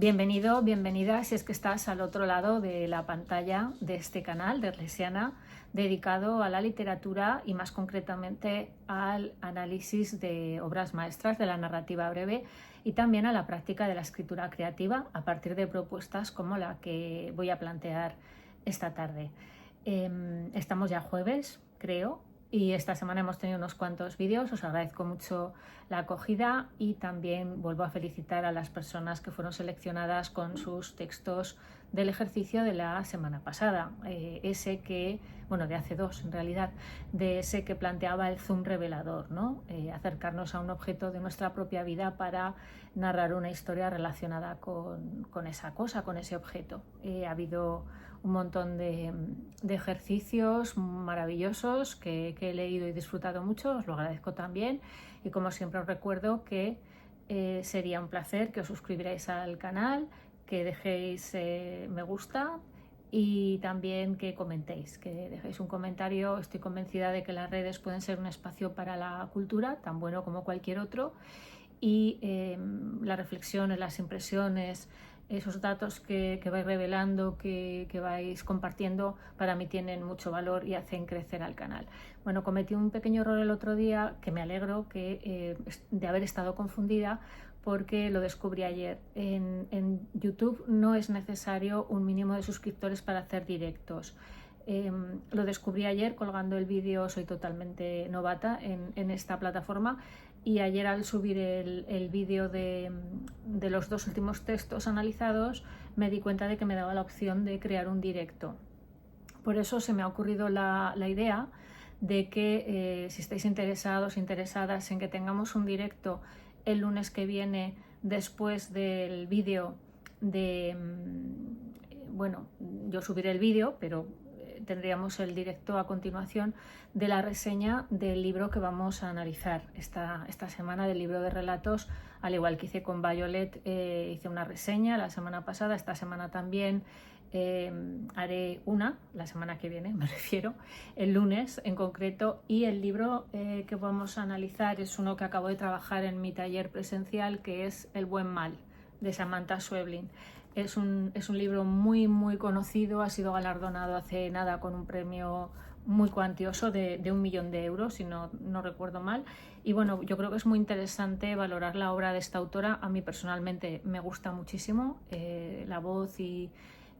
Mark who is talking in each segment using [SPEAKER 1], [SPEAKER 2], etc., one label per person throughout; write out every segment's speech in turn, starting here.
[SPEAKER 1] Bienvenido, bienvenida si es que estás al otro lado de la pantalla de este canal de Erlesiana, dedicado a la literatura y más concretamente al análisis de obras maestras de la narrativa breve y también a la práctica de la escritura creativa a partir de propuestas como la que voy a plantear esta tarde. Estamos ya jueves, creo, y esta semana hemos tenido unos cuantos vídeos. Os agradezco mucho la acogida y también vuelvo a felicitar a las personas que fueron seleccionadas con sus textos del ejercicio de la semana pasada, ese que, bueno, de hace dos en realidad, de ese que planteaba el zoom revelador, ¿no? Acercarnos a un objeto de nuestra propia vida para narrar una historia relacionada con esa cosa, con ese objeto. Ha habido un montón de ejercicios maravillosos que he leído y disfrutado mucho, os lo agradezco también, y como siempre os recuerdo que sería un placer que os suscribiráis al canal, que dejéis me gusta y también que comentéis, que dejéis un comentario. Estoy convencida de que las redes pueden ser un espacio para la cultura, tan bueno como cualquier otro, y las reflexiones, las impresiones, esos datos que vais revelando, que vais compartiendo, para mí tienen mucho valor y hacen crecer al canal. Bueno, cometí un pequeño error el otro día que me alegro de haber estado confundida, porque lo descubrí ayer. En YouTube no es necesario un mínimo de suscriptores para hacer directos. Lo descubrí ayer colgando el vídeo, soy totalmente novata en esta plataforma, y ayer al subir el vídeo de los dos últimos textos analizados me di cuenta de que me daba la opción de crear un directo. Por eso se me ha ocurrido la idea de que si estáis interesados, interesadas en que tengamos un directo el lunes que viene después del vídeo bueno, yo subiré el vídeo, pero tendríamos el directo a continuación de la reseña del libro que vamos a analizar esta semana, del libro de relatos. Al igual que hice con Violet, hice una reseña la semana pasada, esta semana también haré una, la semana que viene me refiero, el lunes en concreto, y el libro que vamos a analizar es uno que acabo de trabajar en mi taller presencial, que es El buen mal, de Samantha Schweblin. Es un libro muy conocido, ha sido galardonado hace nada con un premio muy cuantioso de 1 millón de euros, si no recuerdo mal. Y bueno, yo creo que es muy interesante valorar la obra de esta autora. A mí personalmente me gusta muchísimo la voz y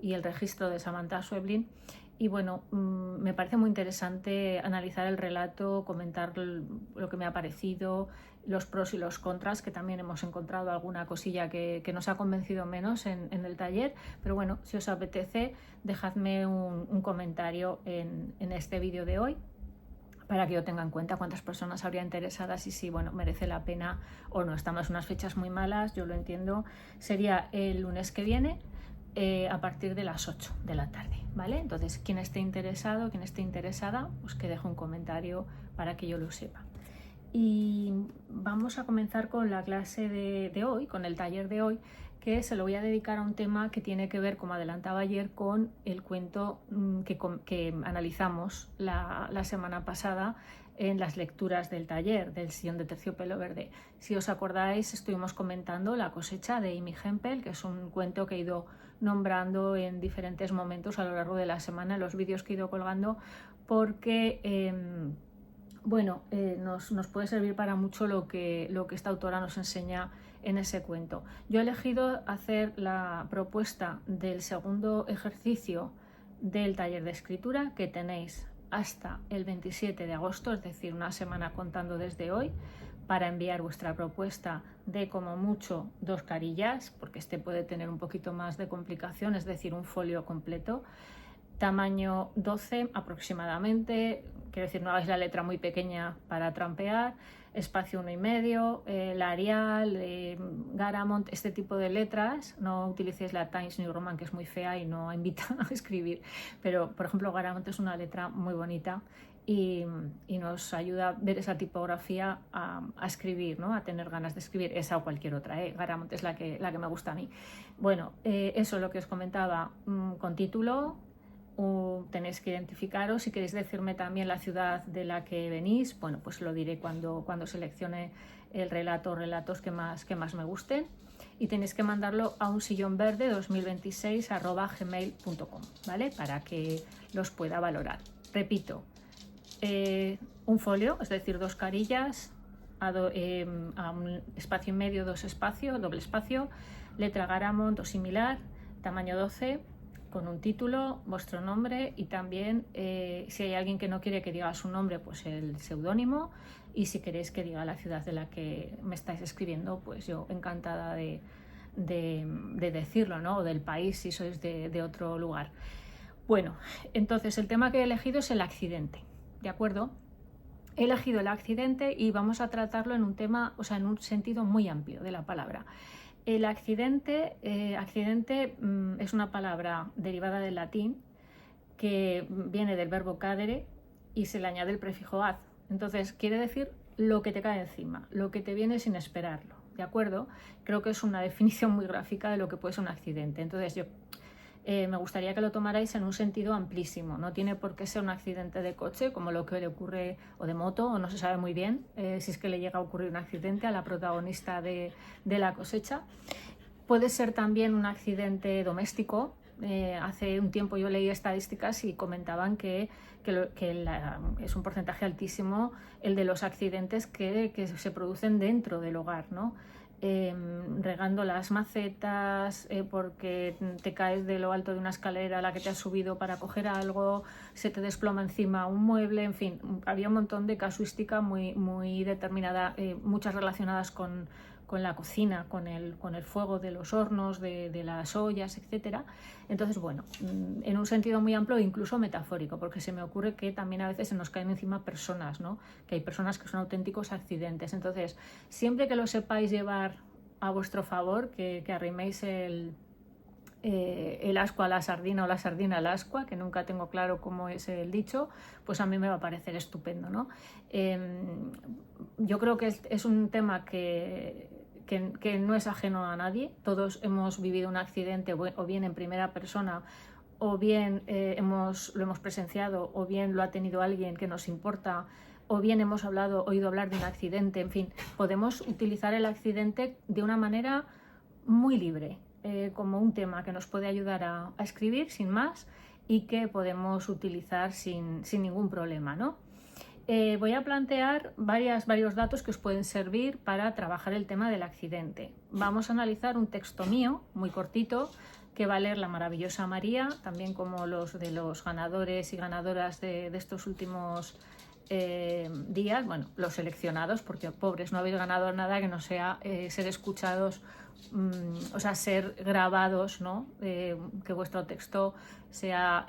[SPEAKER 1] el registro de Samantha Schweblin. Y bueno, me parece muy interesante analizar el relato, comentar lo que me ha parecido, los pros y los contras, que también hemos encontrado alguna cosilla que nos ha convencido menos en el taller. Pero bueno, si os apetece, dejadme un comentario en este vídeo de hoy, para que yo tenga en cuenta cuántas personas habría interesadas y si, bueno, merece la pena o no. Estamos en unas fechas muy malas, yo lo entiendo. Sería el lunes que viene, a partir de las 8 de la tarde, ¿vale? Entonces, quien esté interesado, quien esté interesada, pues que deje un comentario para que yo lo sepa. Y vamos a comenzar con la clase de hoy, con el taller de hoy, que se lo voy a dedicar a un tema que tiene que ver, como adelantaba ayer, con el cuento que analizamos la semana pasada en las lecturas del taller del Sillón de Terciopelo Verde. Si os acordáis, estuvimos comentando La cosecha de Amy Hempel, que es un cuento que he ido nombrando en diferentes momentos a lo largo de la semana en los vídeos que he ido colgando, porque bueno, nos puede servir para mucho lo que esta autora nos enseña en ese cuento. Yo he elegido hacer la propuesta del segundo ejercicio del taller de escritura, que tenéis hasta el 27 de agosto, es decir, una semana contando desde hoy, para enviar vuestra propuesta de como mucho 2 carillas, porque este puede tener un poquito más de complicación, es decir, un folio completo, tamaño 12 aproximadamente. Quiero decir, no hagáis la letra muy pequeña para trampear, espacio 1,5, la Arial, Garamond, este tipo de letras. No utilicéis la Times New Roman, que es muy fea y no invita a escribir, pero por ejemplo Garamond es una letra muy bonita y nos ayuda a ver esa tipografía a escribir, ¿no? A tener ganas de escribir, esa o cualquier otra, Garamond es la que me gusta a mí. Bueno, eso es lo que os comentaba, con título. Tenéis que identificaros. Si queréis decirme también la ciudad de la que venís, bueno, pues lo diré cuando seleccione el relato o relatos que más me gusten. y tenéis que mandarlo a unsillonverde2026@gmail.com, ¿vale? Para que los pueda valorar. Repito, un folio, es decir, 2 carillas, a un espacio y medio, 2 espacios, doble espacio, letra Garamond o similar, tamaño 12, con un título, vuestro nombre y también si hay alguien que no quiere que diga su nombre, pues el seudónimo, y si queréis que diga la ciudad de la que me estáis escribiendo, pues yo encantada de decirlo, ¿no? O del país si sois de otro lugar. Bueno, entonces el tema que he elegido es el accidente, ¿de acuerdo? He elegido el accidente y vamos a tratarlo en un tema, o sea, en un sentido muy amplio de la palabra. El accidente, es una palabra derivada del latín que viene del verbo cadere y se le añade el prefijo ad. Entonces quiere decir lo que te cae encima, lo que te viene sin esperarlo, ¿de acuerdo? Creo que es una definición muy gráfica de lo que puede ser un accidente. Entonces yo me gustaría que lo tomarais en un sentido amplísimo. No tiene por qué ser un accidente de coche, como lo que le ocurre, o de moto, o no se sabe muy bien si es que le llega a ocurrir un accidente a la protagonista de la cosecha. Puede ser también un accidente doméstico. Hace un tiempo yo leí estadísticas y comentaban que es un porcentaje altísimo el de los accidentes que se producen dentro del hogar, ¿no? Regando las macetas, porque te caes de lo alto de una escalera a la que te has subido para coger algo, se te desploma encima un mueble, en fin, había un montón de casuística muy determinada, muchas relacionadas con la cocina, con el fuego de los hornos, de las ollas, etcétera. Entonces, bueno, en un sentido muy amplio e incluso metafórico, porque se me ocurre que también a veces se nos caen encima personas, ¿no? Que hay personas que son auténticos accidentes. Entonces, siempre que lo sepáis llevar a vuestro favor, que arriméis el ascua a la sardina o la sardina al ascua, que nunca tengo claro cómo es el dicho, pues a mí me va a parecer estupendo, ¿no? Yo creo que es un tema que no es ajeno a nadie. Todos hemos vivido un accidente, o bien en primera persona, o bien lo hemos presenciado, o bien lo ha tenido alguien que nos importa, o bien hemos oído hablar de un accidente. En fin, podemos utilizar el accidente de una manera muy libre, como un tema que nos puede ayudar a escribir sin más y que podemos utilizar sin ningún problema, ¿no? Voy a plantear varios datos que os pueden servir para trabajar el tema del accidente. Vamos a analizar un texto mío, muy cortito, que va a leer la maravillosa María, también como los de los ganadores y ganadoras de estos últimos días, bueno, los seleccionados, porque pobres, no habéis ganado nada que no sea ser escuchados, o sea, ser grabados, ¿no? Que vuestro texto sea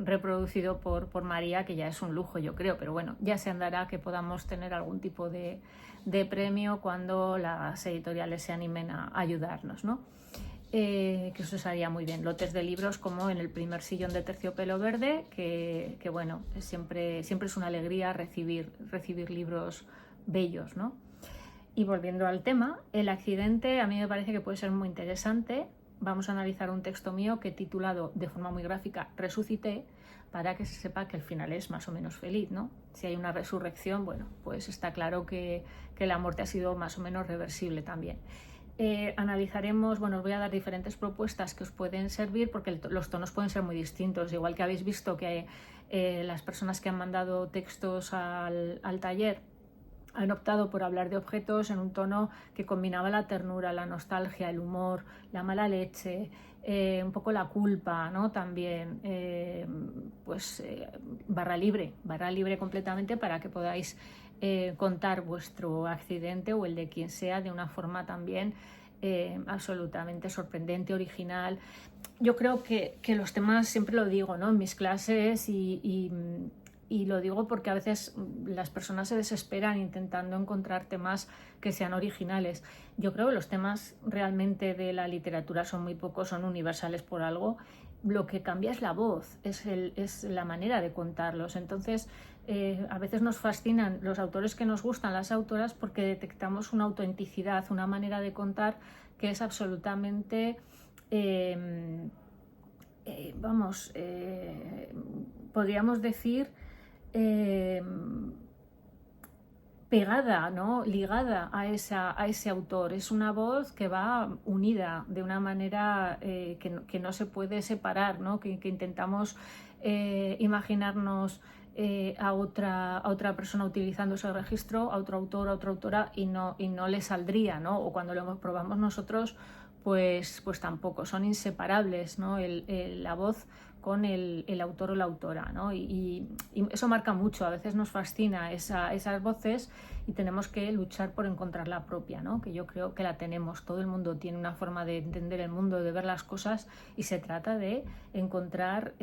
[SPEAKER 1] reproducido por María, que ya es un lujo, yo creo, pero bueno, ya se andará que podamos tener algún tipo de premio cuando las editoriales se animen a ayudarnos, ¿no? Que eso os haría muy bien. Lotes de libros como en el primer sillón de terciopelo verde, que bueno, siempre es una alegría recibir libros bellos, ¿no? Y volviendo al tema, el accidente a mí me parece que puede ser muy interesante. Vamos a analizar un texto mío que he titulado de forma muy gráfica Resucité, para que se sepa que el final es más o menos feliz, ¿no? Si hay una resurrección, bueno, pues está claro que la muerte ha sido más o menos reversible también. Analizaremos, bueno, os voy a dar diferentes propuestas que os pueden servir, porque los tonos pueden ser muy distintos, igual que habéis visto que las personas que han mandado textos al taller han optado por hablar de objetos en un tono que combinaba la ternura, la nostalgia, el humor, la mala leche, un poco la culpa, ¿no? También, barra libre completamente, para que podáis contar vuestro accidente o el de quien sea de una forma también absolutamente sorprendente, original. Yo creo que los temas, siempre lo digo, ¿no? En mis clases y lo digo porque a veces las personas se desesperan intentando encontrar temas que sean originales. Yo creo que los temas realmente de la literatura son muy pocos, son universales por algo. Lo que cambia es la voz, es la manera de contarlos. Entonces, a veces nos fascinan los autores que nos gustan, las autoras, porque detectamos una autenticidad, una manera de contar que es absolutamente, podríamos decir, pegada, ¿no? Ligada a ese autor. Es una voz que va unida de una manera que no se puede separar, ¿no? Que intentamos imaginarnos a otra persona utilizando ese registro, a otro autor, a otra autora, y no le saldría, ¿no? O cuando lo probamos nosotros, pues tampoco, son inseparables, ¿no? La voz con el autor o la autora, ¿no? Y eso marca mucho, a veces nos fascina esas voces y tenemos que luchar por encontrar la propia, ¿no? Que yo creo que la tenemos, todo el mundo tiene una forma de entender el mundo, de ver las cosas, y se trata de encontrar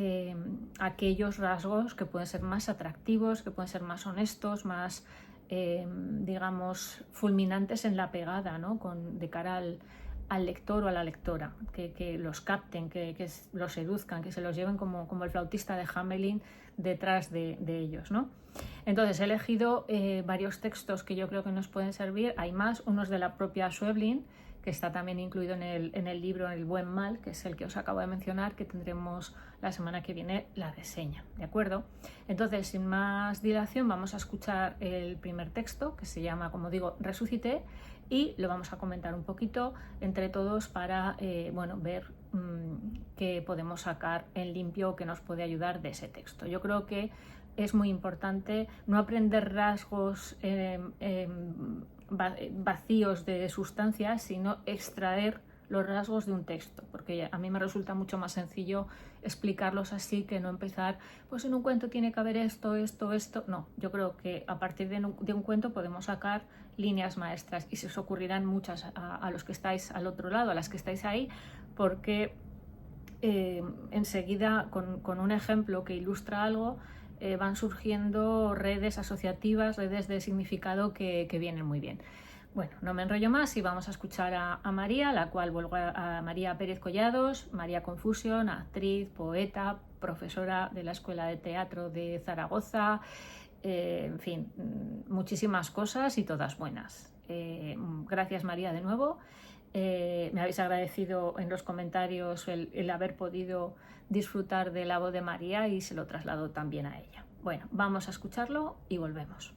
[SPEAKER 1] aquellos rasgos que pueden ser más atractivos, que pueden ser más honestos, más, digamos, fulminantes en la pegada, ¿no? De cara al lector o a la lectora, que los capten, que los seduzcan, que se los lleven como el flautista de Hamelin detrás de ellos, ¿no? Entonces he elegido varios textos que yo creo que nos pueden servir. Hay más, unos de la propia Schweblin, que está también incluido en el libro El buen mal, que es el que os acabo de mencionar, que tendremos la semana que viene la reseña, ¿de acuerdo? Entonces, sin más dilación, vamos a escuchar el primer texto, que se llama, como digo, Resucité, y lo vamos a comentar un poquito entre todos para ver qué podemos sacar en limpio que nos puede ayudar de ese texto. Yo creo que es muy importante no aprender rasgos vacíos de sustancias, sino extraer los rasgos de un texto, porque a mí me resulta mucho más sencillo explicarlos así que no empezar, pues en un cuento tiene que haber esto. No, yo creo que a partir de un cuento podemos sacar líneas maestras, y se os ocurrirán muchas a los que estáis al otro lado, a las que estáis ahí, porque enseguida con un ejemplo que ilustra algo van surgiendo redes asociativas, redes de significado que vienen muy bien. Bueno, no me enrollo más y vamos a escuchar a María, la cual vuelvo a María Pérez Collados, María Confusion, actriz, poeta, profesora de la Escuela de Teatro de Zaragoza, en fin, muchísimas cosas y todas buenas. Gracias, María, de nuevo. Me habéis agradecido en los comentarios el haber podido disfrutar de la voz de María, y se lo traslado también a ella. Bueno, vamos a escucharlo y volvemos.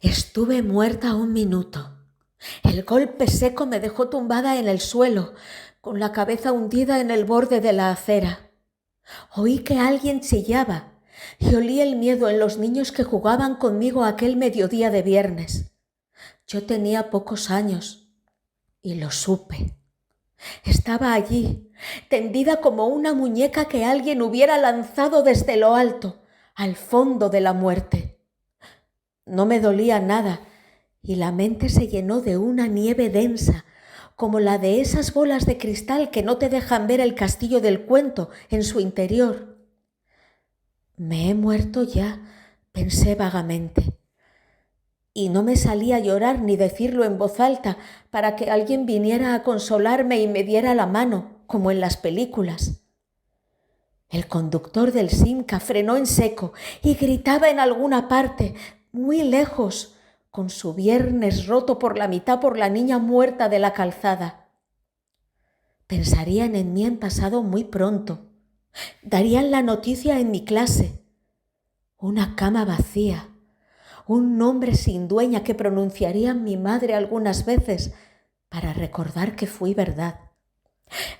[SPEAKER 2] Estuve muerta un minuto. El golpe seco me dejó tumbada en el suelo, con la cabeza hundida en el borde de la acera. Oí que alguien chillaba y olí el miedo en los niños que jugaban conmigo aquel mediodía de viernes. Yo tenía pocos años y lo supe. Estaba allí, tendida como una muñeca que alguien hubiera lanzado desde lo alto, al fondo de la muerte. No me dolía nada y la mente se llenó de una nieve densa, como la de esas bolas de cristal que no te dejan ver el castillo del cuento en su interior. Me he muerto ya, pensé vagamente. Y no me salía a llorar ni decirlo en voz alta para que alguien viniera a consolarme y me diera la mano, como en las películas. El conductor del Simca frenó en seco y gritaba en alguna parte, muy lejos, con su viernes roto por la mitad por la niña muerta de la calzada. Pensarían en mí en pasado muy pronto. Darían la noticia en mi clase. Una cama vacía, un nombre sin dueña que pronunciaría mi madre algunas veces para recordar que fui verdad.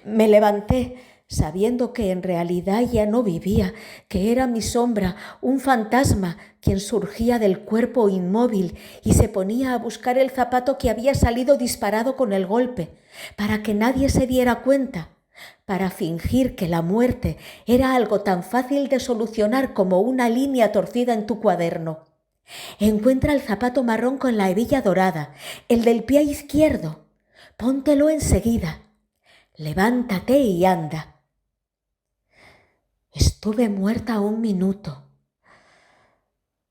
[SPEAKER 2] Me levanté, sabiendo que en realidad ya no vivía, que era mi sombra, un fantasma, quien surgía del cuerpo inmóvil y se ponía a buscar el zapato que había salido disparado con el golpe, para que nadie se diera cuenta, para fingir que la muerte era algo tan fácil de solucionar como una línea torcida en tu cuaderno. Encuentra el zapato marrón con la hebilla dorada, el del pie izquierdo. Póntelo enseguida. Levántate y anda. Estuve muerta un minuto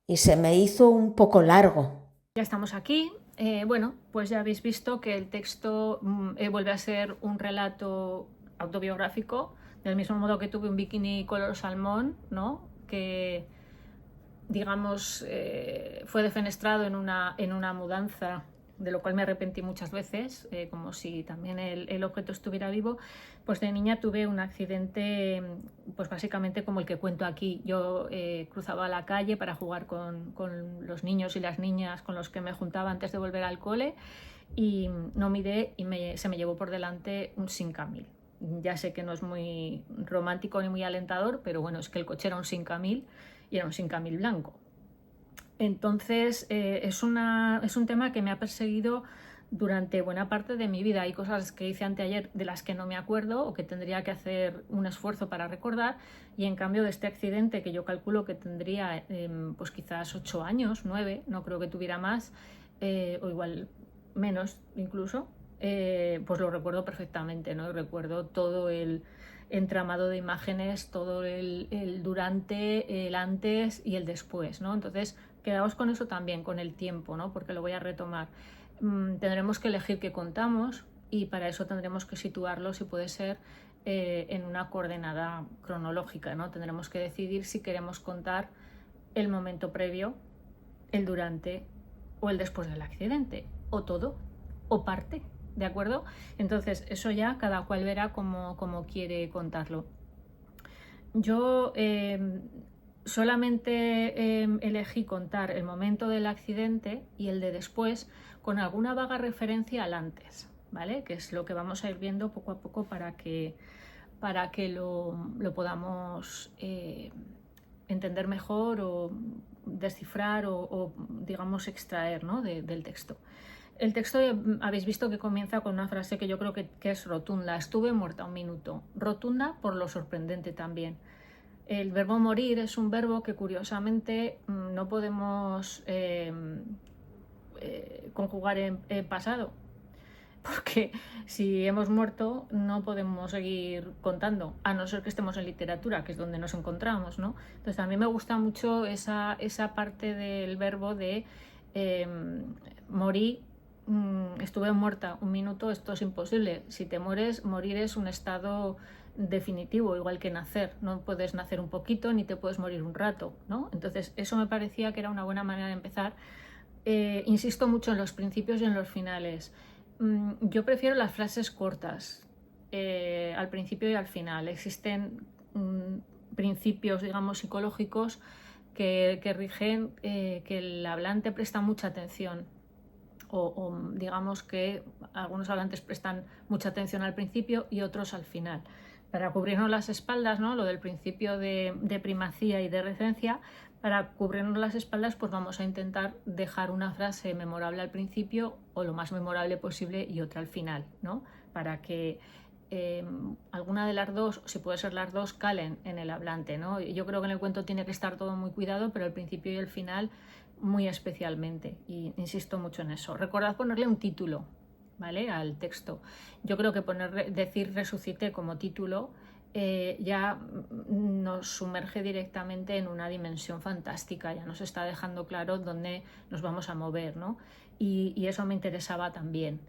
[SPEAKER 2] y se me hizo un poco largo.
[SPEAKER 1] Ya estamos aquí. Bueno, pues ya habéis visto que el texto vuelve a ser un relato autobiográfico, del mismo modo que tuve un bikini color salmón, ¿no? Que, digamos, fue defenestrado en una mudanza de lo cual me arrepentí muchas veces, como si también el objeto estuviera vivo. Pues de niña tuve un accidente, pues básicamente como el que cuento aquí. Yo cruzaba la calle para jugar con los niños y las niñas con los que me juntaba antes de volver al cole, y no miré y se me llevó por delante un Sinca 1000. Ya sé que no es muy romántico ni muy alentador, pero bueno, es que el coche era un Sinca 1000 y era un Sinca 1000 blanco. Entonces es un tema que me ha perseguido durante buena parte de mi vida. Hay cosas que hice anteayer de las que no me acuerdo o que tendría que hacer un esfuerzo para recordar, y en cambio de este accidente, que yo calculo que tendría pues quizás 8 años, 9, no creo que tuviera más, o igual menos incluso, pues lo recuerdo perfectamente, ¿no? Y recuerdo todo el entramado de imágenes, todo el durante, el antes y el después, ¿no? Entonces, quedaos con eso también, con el tiempo, ¿no? Porque lo voy a retomar. Tendremos que elegir qué contamos, y para eso tendremos que situarlo, si puede ser, en una coordenada cronológica, ¿no? Tendremos que decidir si queremos contar el momento previo, el durante o el después del accidente, o todo, o parte, ¿de acuerdo? Entonces, eso ya cada cual verá cómo quiere contarlo. Yo solamente elegí contar el momento del accidente y el de después, con alguna vaga referencia al antes, ¿vale? Que es lo que vamos a ir viendo poco a poco para que lo podamos entender mejor, o descifrar, o digamos extraer, ¿no? del texto. El texto habéis visto que comienza con una frase que yo creo que es rotunda: estuve muerta 1 minuto. Rotunda por lo sorprendente también. El verbo morir es un verbo que curiosamente no podemos conjugar en pasado, porque si hemos muerto no podemos seguir contando, a no ser que estemos en literatura, que es donde nos encontramos, ¿no? Entonces a mí me gusta mucho esa parte del verbo de morí, estuve muerta 1 minuto. Esto es imposible. Si te mueres, morir es un estado definitivo, igual que nacer. No puedes nacer un poquito ni te puedes morir un rato, ¿no? Entonces eso me parecía que era una buena manera de empezar. Insisto mucho en los principios y en los finales. Yo prefiero las frases cortas, al principio y al final. Existen principios, digamos, psicológicos que rigen que el hablante presta mucha atención, o digamos que algunos hablantes prestan mucha atención al principio y otros al final. Para cubrirnos las espaldas, ¿no? Lo del principio de primacía y de recencia. Para cubrirnos las espaldas, pues vamos a intentar dejar una frase memorable al principio, o lo más memorable posible, y otra al final, ¿no? Para que alguna de las dos, si puede ser las dos, calen en el hablante, ¿no? Yo creo que en el cuento tiene que estar todo muy cuidado, pero el principio y el final muy especialmente, y insisto mucho en eso. Recordad ponerle un título, ¿vale?, al texto. Yo creo que decir resucité como título ya nos sumerge directamente en una dimensión fantástica, ya nos está dejando claro dónde nos vamos a mover, ¿no? Y eso me interesaba también.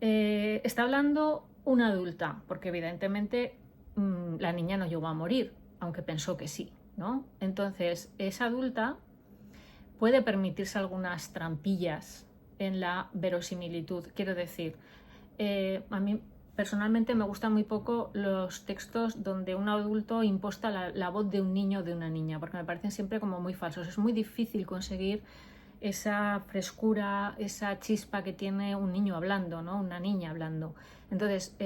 [SPEAKER 1] Está hablando una adulta, porque evidentemente la niña no llegó a morir, aunque pensó que sí, ¿no? Entonces, esa adulta puede permitirse algunas trampillas en la verosimilitud. Quiero decir, a mí personalmente me gustan muy poco los textos donde un adulto imposta la voz de un niño o de una niña, porque me parecen siempre como muy falsos. Es muy difícil conseguir esa frescura, esa chispa que tiene un niño hablando, ¿no? Una niña hablando. Entonces,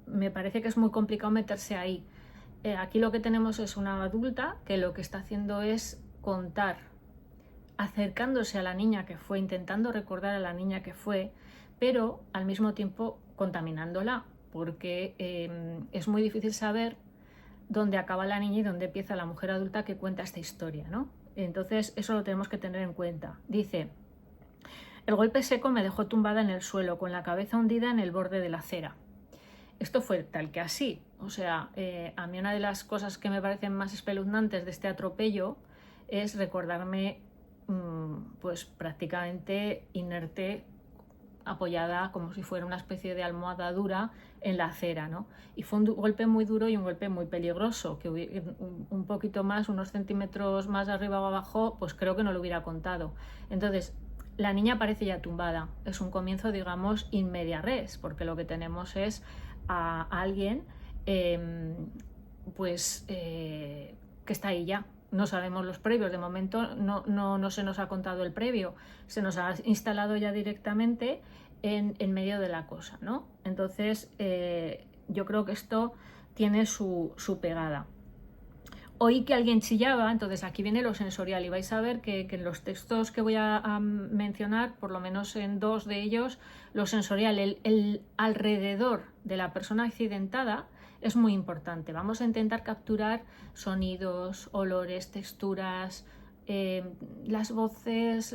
[SPEAKER 1] me parece que es muy complicado meterse ahí. Aquí lo que tenemos es una adulta que lo que está haciendo es contar, acercándose a la niña que fue, intentando recordar a la niña que fue, pero al mismo tiempo contaminándola, porque es muy difícil saber dónde acaba la niña y dónde empieza la mujer adulta que cuenta esta historia, ¿no? Entonces eso lo tenemos que tener en cuenta. Dice: el golpe seco me dejó tumbada en el suelo, con la cabeza hundida en el borde de la acera. Esto fue tal que así. O sea, a mí una de las cosas que me parecen más espeluznantes de este atropello es recordarme pues prácticamente inerte, apoyada como si fuera una especie de almohada dura en la acera, ¿no? Y fue un golpe muy duro y un golpe muy peligroso, que un poquito más, unos centímetros más arriba o abajo, pues creo que no lo hubiera contado. Entonces, La niña aparece ya tumbada. Es un comienzo, digamos, in media res, porque lo que tenemos es a alguien que está ahí ya. No sabemos los previos, de momento no se nos ha contado el previo, se nos ha instalado ya directamente en medio de la cosa, ¿no? Entonces, yo creo que esto tiene su pegada. Oí que alguien chillaba, entonces aquí viene lo sensorial y vais a ver que en los textos que voy a mencionar, por lo menos en 2 de ellos, lo sensorial, el alrededor de la persona accidentada es muy importante. Vamos a intentar capturar sonidos, olores, texturas, las voces,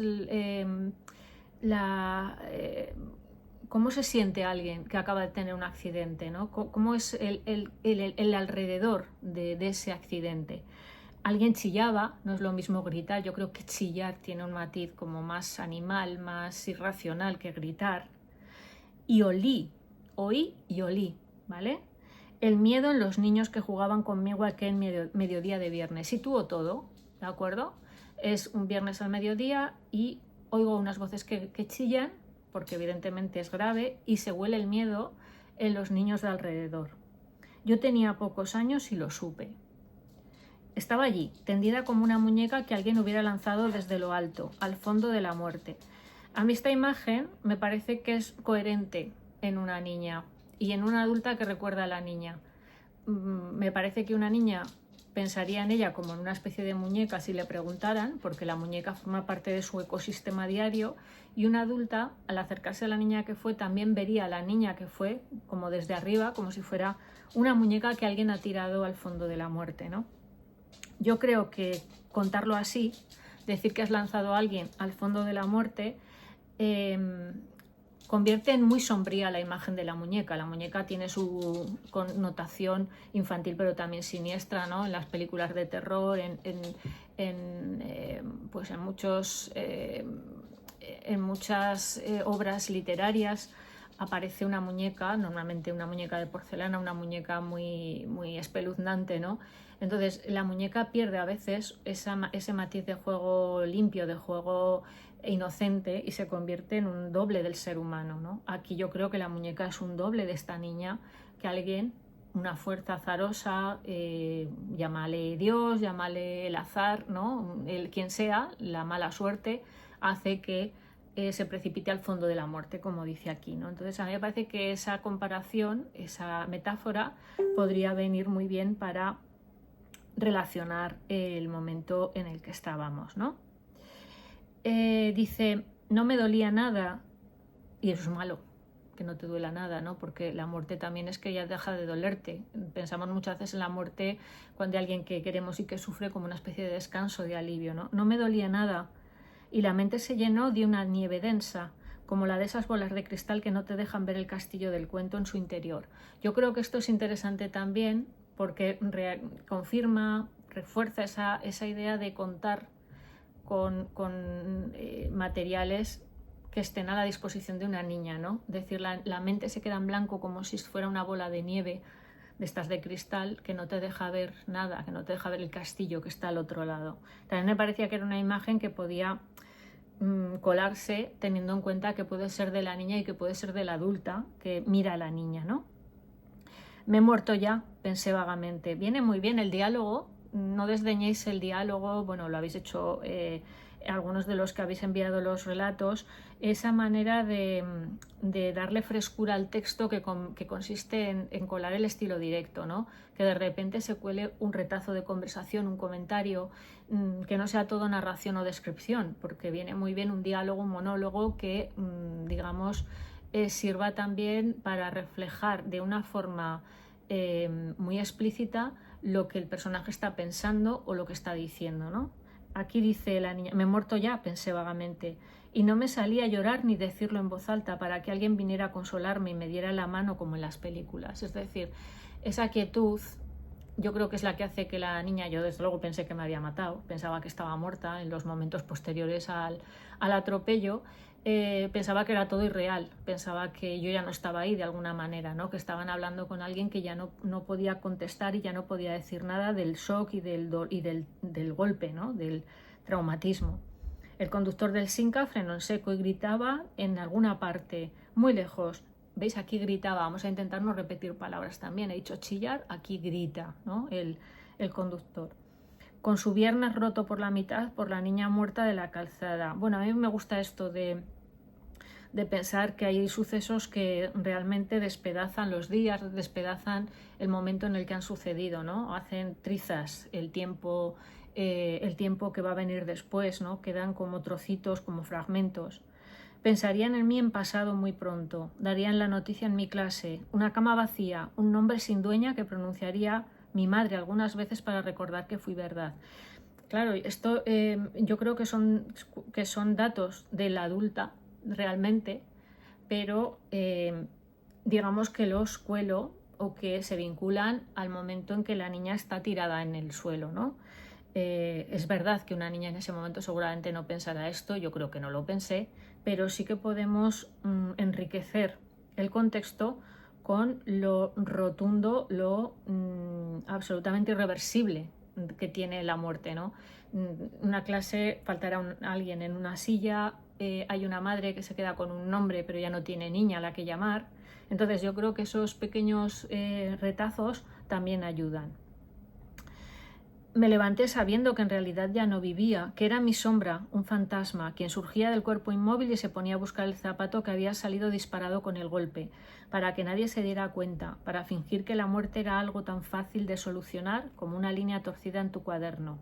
[SPEAKER 1] cómo se siente alguien que acaba de tener un accidente, ¿no? Cómo es el alrededor de ese accidente. Alguien chillaba, no es lo mismo gritar, yo creo que chillar tiene un matiz como más animal, más irracional que gritar. Y oí y olí, ¿vale? El miedo en los niños que jugaban conmigo aquel mediodía de viernes. Sitúo todo, ¿de acuerdo? Es un viernes al mediodía y oigo unas voces que chillan, porque evidentemente es grave, y se huele el miedo en los niños de alrededor. Yo tenía pocos años y lo supe. Estaba allí, tendida como una muñeca que alguien hubiera lanzado desde lo alto, al fondo de la muerte. A mí esta imagen me parece que es coherente en una niña y en una adulta que recuerda a la niña. Me parece que una niña pensaría en ella como en una especie de muñeca si le preguntaran, porque la muñeca forma parte de su ecosistema diario, y una adulta, al acercarse a la niña que fue, también vería a la niña que fue como desde arriba, como si fuera una muñeca que alguien ha tirado al fondo de la muerte, ¿no? Yo creo que contarlo así, decir que has lanzado a alguien al fondo de la muerte, convierte en muy sombría la imagen de la muñeca. La muñeca tiene su connotación infantil, pero también siniestra, ¿no? En las películas de terror, pues en muchas obras literarias aparece una muñeca, normalmente una muñeca de porcelana, una muñeca muy, muy espeluznante, ¿no? Entonces la muñeca pierde a veces ese matiz de juego limpio, de juego inocente, y se convierte en un doble del ser humano, ¿no? Aquí yo creo que la muñeca es un doble de esta niña, que alguien, una fuerza azarosa, llámale Dios, llámale el azar, ¿no? Quien sea, la mala suerte, hace que se precipite al fondo de la muerte, como dice aquí, ¿no? Entonces a mí me parece que esa comparación, esa metáfora, podría venir muy bien para relacionar el momento en el que estábamos, ¿no? Dice, no me dolía nada, y eso es malo, que no te duela nada, ¿no? Porque la muerte también es que ya deja de dolerte. Pensamos muchas veces en la muerte cuando hay alguien que queremos y que sufre, como una especie de descanso, de alivio, ¿no? No me dolía nada, y la mente se llenó de una nieve densa, como la de esas bolas de cristal que no te dejan ver el castillo del cuento en su interior. Yo creo que esto es interesante también porque confirma, refuerza esa idea de contar con materiales que estén a la disposición de una niña, ¿no? Es decir, la mente se queda en blanco como si fuera una bola de nieve de estas de cristal que no te deja ver nada, que no te deja ver el castillo que está al otro lado. También me parecía que era una imagen que podía colarse teniendo en cuenta que puede ser de la niña y que puede ser de la adulta que mira a la niña, ¿no? Me he muerto ya, pensé vagamente. Viene muy bien el diálogo, no desdeñéis el diálogo, bueno, lo habéis hecho algunos de los que habéis enviado los relatos, esa manera de darle frescura al texto que consiste en colar el estilo directo, ¿no? Que de repente se cuele un retazo de conversación, un comentario, que no sea todo narración o descripción, porque viene muy bien un diálogo, un monólogo que, digamos, sirva también para reflejar de una forma muy explícita lo que el personaje está pensando o lo que está diciendo, ¿no? Aquí dice la niña, me he muerto ya, pensé vagamente, y no me salía a llorar ni decirlo en voz alta para que alguien viniera a consolarme y me diera la mano como en las películas. Es decir, esa quietud yo creo que es la que hace que la niña, yo desde luego pensé que me había matado, pensaba que estaba muerta en los momentos posteriores al atropello, pensaba que era todo irreal, pensaba que yo ya no estaba ahí de alguna manera, ¿no? Que estaban hablando con alguien que ya no podía contestar y ya no podía decir nada del shock y del golpe, ¿no? Del traumatismo. El conductor del Simca frenó en seco y gritaba en alguna parte, muy lejos. ¿Veis? Aquí gritaba. Vamos a intentar no repetir palabras también. He dicho chillar, aquí grita, ¿no? El conductor. Con su viernes roto por la mitad por la niña muerta de la calzada. Bueno, a mí me gusta esto de pensar que hay sucesos que realmente despedazan los días, despedazan el momento en el que han sucedido, ¿no? Hacen trizas el tiempo que va a venir después, ¿no? Quedan como trocitos, como fragmentos. Pensarían en mí en pasado muy pronto, darían la noticia en mi clase, una cama vacía, un nombre sin dueña que pronunciaría mi madre algunas veces para recordar que fui verdad. Claro, esto yo creo que son datos de la adulta realmente, pero digamos que los cuelo o que se vinculan al momento en que la niña está tirada en el suelo, ¿no? Es verdad que una niña en ese momento seguramente no pensará esto, yo creo que no lo pensé, pero sí que podemos enriquecer el contexto con lo rotundo, lo absolutamente irreversible que tiene la muerte, ¿no? Una clase, faltará alguien en una silla, hay una madre que se queda con un nombre pero ya no tiene niña a la que llamar. Entonces yo creo que esos pequeños retazos también ayudan. Me levanté sabiendo que en realidad ya no vivía, que era mi sombra, un fantasma, quien surgía del cuerpo inmóvil y se ponía a buscar el zapato que había salido disparado con el golpe, para que nadie se diera cuenta, para fingir que la muerte era algo tan fácil de solucionar como una línea torcida en tu cuaderno.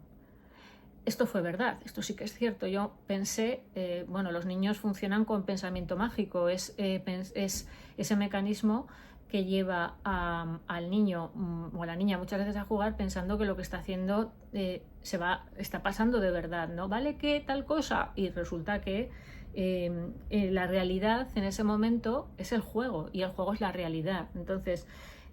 [SPEAKER 1] Esto fue verdad, esto sí que es cierto. Yo pensé, bueno, los niños funcionan con pensamiento mágico, es ese mecanismo que lleva al niño o a la niña muchas veces a jugar pensando que lo que está haciendo está pasando de verdad, ¿no? ¿Vale que tal cosa? Y resulta que la realidad en ese momento es el juego y el juego es la realidad. Entonces,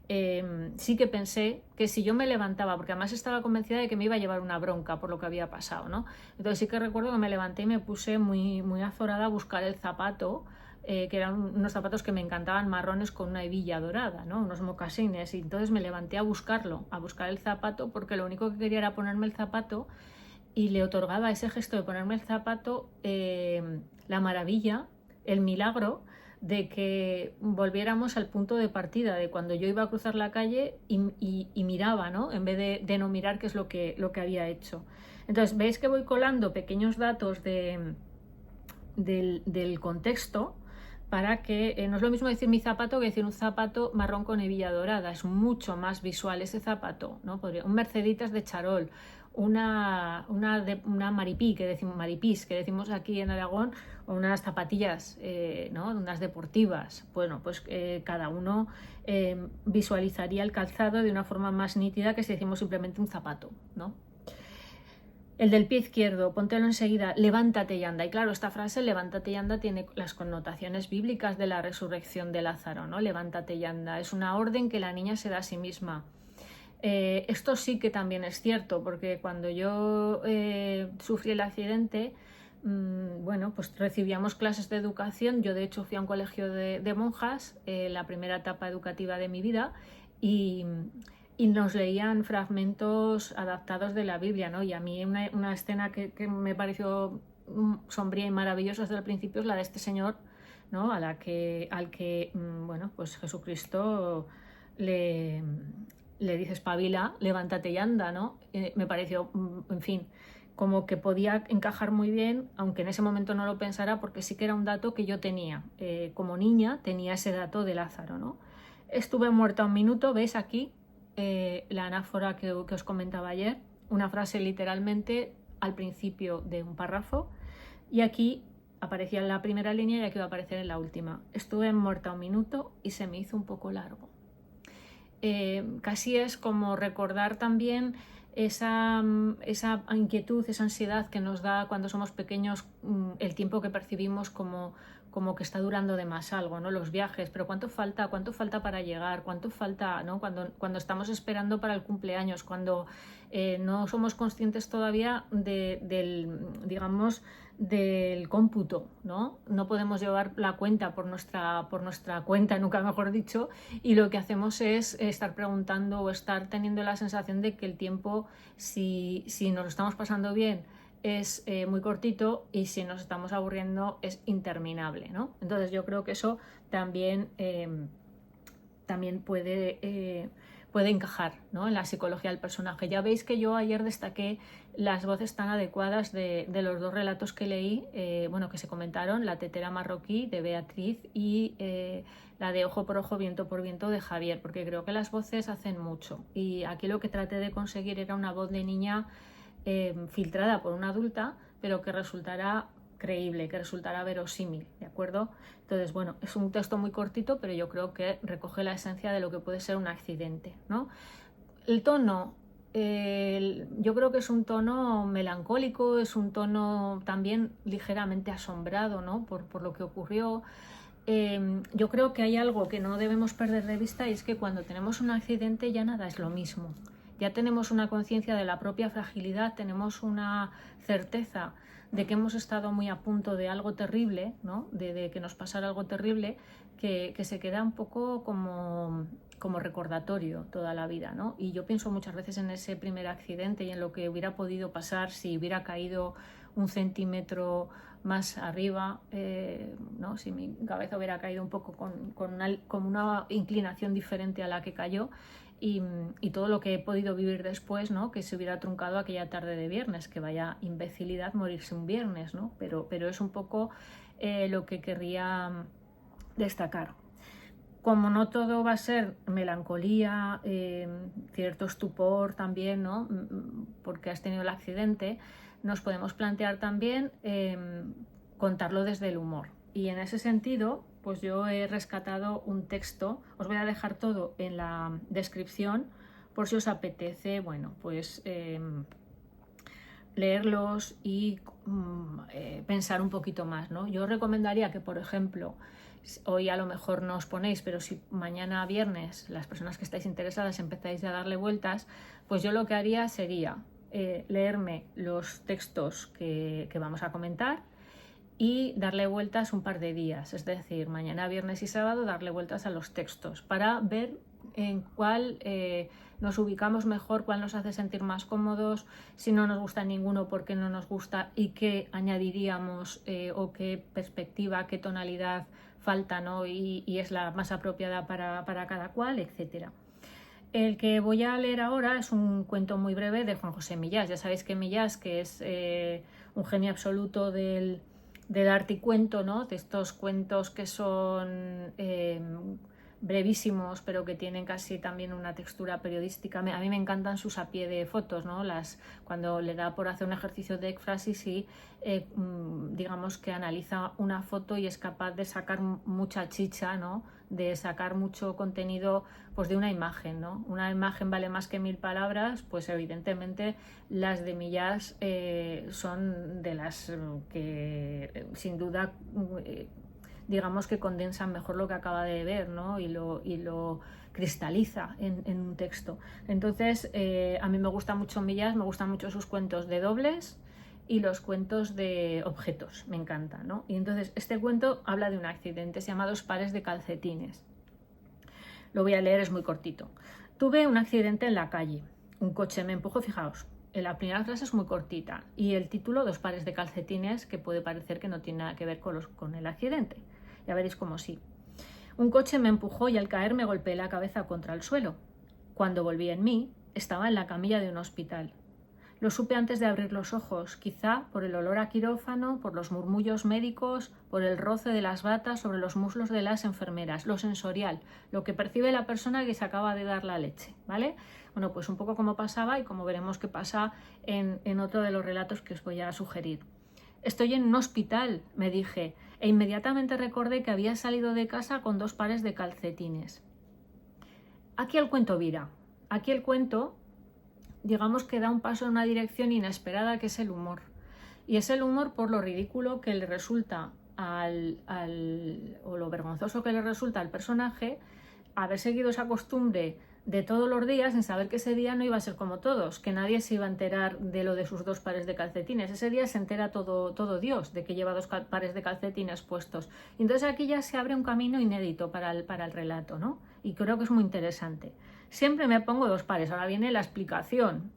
[SPEAKER 1] sí que pensé que si yo me levantaba, porque además estaba convencida de que me iba a llevar una bronca por lo que había pasado, ¿no? Entonces sí que recuerdo que me levanté y me puse muy, muy azorada a buscar el zapato, que eran unos zapatos que me encantaban, marrones con una hebilla dorada, ¿no? Unos mocasines, y entonces me levanté a buscarlo, a buscar el zapato, porque lo único que quería era ponerme el zapato y le otorgaba ese gesto de ponerme el zapato la maravilla, el milagro de que volviéramos al punto de partida, de cuando yo iba a cruzar la calle y miraba, ¿no? En vez de no mirar qué es lo que había hecho. Entonces, veis que voy colando pequeños datos del contexto para que no es lo mismo decir mi zapato que decir un zapato marrón con hebilla dorada. Es mucho más visual ese zapato, ¿no? Un Merceditas de charol, una maripí, maripís, que decimos aquí en Aragón, o unas zapatillas, ¿no? Unas deportivas. Bueno, pues cada uno visualizaría el calzado de una forma más nítida que si decimos simplemente un zapato, ¿no? El del pie izquierdo, póntelo enseguida, levántate y anda. Y claro, esta frase, levántate y anda, tiene las connotaciones bíblicas de la resurrección de Lázaro, ¿no? Levántate y anda. Es una orden que la niña se da a sí misma. Esto sí que también es cierto, porque cuando yo sufrí el accidente, bueno, pues recibíamos clases de educación. Yo de hecho fui a un colegio de monjas, la primera etapa educativa de mi vida, y nos leían fragmentos adaptados de la Biblia, ¿no? Y a mí una escena que me pareció sombría y maravillosa desde el principio es la de este señor, ¿no? Al que bueno, pues Jesucristo le dice espabila, levántate y anda, ¿no? Me pareció, en fin, como que podía encajar muy bien, aunque en ese momento no lo pensara, porque sí que era un dato que yo tenía. Como niña tenía ese dato de Lázaro, ¿no? Estuve muerta un minuto, ¿ves aquí? La anáfora que os comentaba ayer, una frase literalmente al principio de un párrafo, y aquí aparecía en la primera línea y aquí va a aparecer en la última. Estuve muerta un minuto y se me hizo un poco largo. Casi es como recordar también esa inquietud, esa ansiedad que nos da cuando somos pequeños, el tiempo que percibimos como que está durando de más algo, ¿no? Los viajes, pero ¿cuánto falta para llegar? ¿Cuánto falta, ¿no? Cuando estamos esperando para el cumpleaños, cuando no somos conscientes todavía digamos, del cómputo, ¿no? No podemos llevar la cuenta por nuestra cuenta, nunca mejor dicho, y lo que hacemos es estar preguntando o estar teniendo la sensación de que el tiempo, si nos lo estamos pasando bien, es muy cortito y si nos estamos aburriendo es interminable, ¿no? Entonces yo creo que eso también, también puede encajar, ¿no?, en la psicología del personaje. Ya veis que yo ayer destaqué las voces tan adecuadas de los dos relatos que leí, bueno, que se comentaron, La tetera marroquí de Beatriz y la de Ojo por ojo, viento por viento de Javier, porque creo que las voces hacen mucho. Y aquí lo que traté de conseguir era una voz de niña filtrada por una adulta, pero que resultara creíble, que resultara verosímil, ¿de acuerdo? Entonces, bueno, es un texto muy cortito, pero yo creo que recoge la esencia de lo que puede ser un accidente, ¿no? El tono, yo creo que es un tono melancólico, es un tono también ligeramente asombrado, ¿no?, por lo que ocurrió. Yo creo que hay algo que no debemos perder de vista, y es que cuando tenemos un accidente ya nada es lo mismo. Ya tenemos una conciencia de la propia fragilidad, tenemos una certeza de que hemos estado muy a punto de algo terrible, ¿no?, de que nos pasara algo terrible, que se queda un poco como recordatorio toda la vida, ¿no? Y yo pienso muchas veces en ese primer accidente y en lo que hubiera podido pasar si hubiera caído 1 centímetro más arriba, ¿no?, si mi cabeza hubiera caído un poco con una inclinación diferente a la que cayó, y todo lo que he podido vivir después, ¿no?, que se hubiera truncado aquella tarde de viernes, que vaya imbecilidad morirse un viernes, ¿no? Pero es un poco lo que querría destacar. Como no todo va a ser melancolía, cierto estupor también, ¿no?, porque has tenido el accidente, nos podemos plantear también contarlo desde el humor. Y en ese sentido, pues yo he rescatado un texto, os voy a dejar todo en la descripción por si os apetece, bueno, pues leerlos y pensar un poquito más, ¿no? Yo os recomendaría que, por ejemplo, hoy a lo mejor no os ponéis, pero si mañana viernes las personas que estáis interesadas empezáis a darle vueltas, pues yo lo que haría sería leerme los textos que vamos a comentar y darle vueltas un par de días, es decir, mañana, viernes y sábado darle vueltas a los textos para ver en cuál nos ubicamos mejor, cuál nos hace sentir más cómodos, si no nos gusta ninguno, por qué no nos gusta y qué añadiríamos o qué perspectiva, qué tonalidad falta, ¿no?, y es la más apropiada para cada cual, etc. El que voy a leer ahora es un cuento muy breve de Juan José Millás. Ya sabéis que Millás, que es un genio absoluto del arte y cuento, ¿no?, de estos cuentos que son brevísimos, pero que tienen casi también una textura periodística. A mí me encantan sus a pie de fotos, ¿no?, cuando le da por hacer un ejercicio de éfrasis y digamos que analiza una foto y es capaz de sacar mucha chicha, ¿no?, de sacar mucho contenido pues de una imagen, ¿no? Una imagen vale más que 1000 palabras, pues evidentemente las de Millás son de las que sin duda digamos que condensan mejor lo que acaba de ver, ¿no?, y lo cristaliza en un texto. Entonces a mí me gusta mucho Millás, me gustan mucho sus cuentos de dobles y los cuentos de objetos, me encanta, ¿no? Y entonces este cuento habla de un accidente, se llama 2 pares de calcetines. Lo voy a leer, es muy cortito. Tuve un accidente en la calle, un coche me empujó, fijaos, en la primera frase es muy cortita y el título 2 pares de calcetines, que puede parecer que no tiene nada que ver con el accidente, ya veréis cómo sí. Un coche me empujó y al caer me golpeé la cabeza contra el suelo. Cuando volví en mí, estaba en la camilla de un hospital. Lo supe antes de abrir los ojos, quizá por el olor a quirófano, por los murmullos médicos, por el roce de las batas sobre los muslos de las enfermeras, lo sensorial, lo que percibe la persona que se acaba de dar la leche, ¿vale? Bueno, pues un poco como pasaba y como veremos que pasa en otro de los relatos que os voy a sugerir. Estoy en un hospital, me dije, e inmediatamente recordé que había salido de casa con 2 pares de calcetines. Aquí el cuento vira, aquí el cuento digamos que da un paso en una dirección inesperada, que es el humor. Y es el humor por lo ridículo que le resulta o lo vergonzoso que le resulta al personaje haber seguido esa costumbre de todos los días sin saber que ese día no iba a ser como todos, que nadie se iba a enterar de lo de sus 2 pares de calcetines. Ese día se entera todo Dios de que lleva 2 pares de calcetines puestos. Y entonces aquí ya se abre un camino inédito para el relato, ¿no? Y creo que es muy interesante. Siempre me pongo 2 pares, ahora viene la explicación.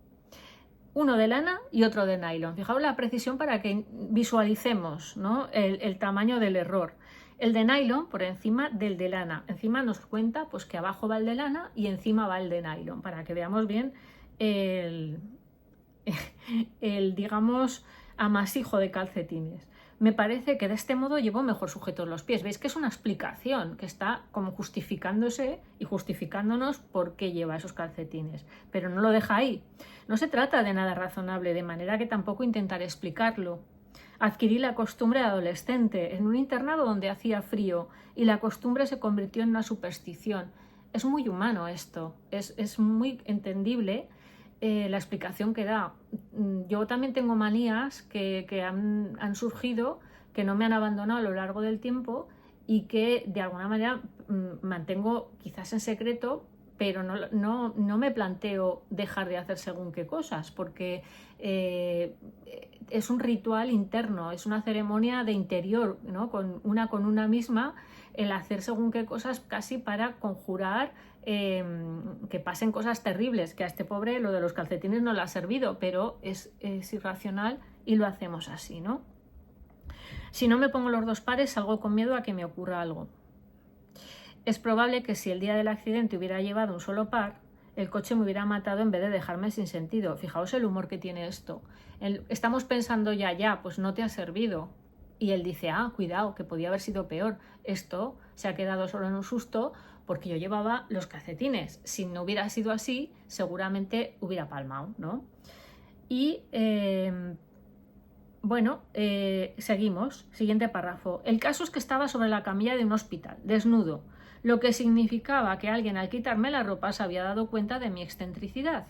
[SPEAKER 1] uno de lana y otro de nylon. Fijaos la precisión para que visualicemos, ¿no?, el tamaño del error. El de nylon por encima del de lana. Encima nos cuenta pues, que abajo va el de lana y encima va el de nylon, para que veamos bien el digamos, amasijo de calcetines. Me parece que de este modo llevo mejor sujetos los pies. Veis que es una explicación que está como justificándose y justificándonos por qué lleva esos calcetines, pero no lo deja ahí. No se trata de nada razonable, de manera que tampoco intentaré explicarlo. Adquirí la costumbre de adolescente en un internado donde hacía frío y la costumbre se convirtió en una superstición. Es muy humano esto, es muy entendible la explicación que da. Yo también tengo manías que han surgido, que no me han abandonado a lo largo del tiempo y que de alguna manera mantengo quizás en secreto, pero no me planteo dejar de hacer según qué cosas, porque es un ritual interno, es una ceremonia de interior, ¿no?, con una misma, el hacer según qué cosas casi para conjurar que pasen cosas terribles, que a este pobre lo de los calcetines no le ha servido, pero es irracional y lo hacemos así, ¿no? Si no me pongo los dos pares, salgo con miedo a que me ocurra algo. Es probable que si el día del accidente hubiera llevado un solo par, el coche me hubiera matado en vez de dejarme sin sentido. Fijaos el humor que tiene esto. Estamos pensando ya, pues no te ha servido. Y él dice, cuidado, que podía haber sido peor. Esto se ha quedado solo en un susto porque yo llevaba los calcetines. Si no hubiera sido así, seguramente hubiera palmado, ¿no? Y seguimos. Siguiente párrafo. El caso es que estaba sobre la camilla de un hospital, desnudo, lo que significaba que alguien al quitarme la ropa se había dado cuenta de mi excentricidad.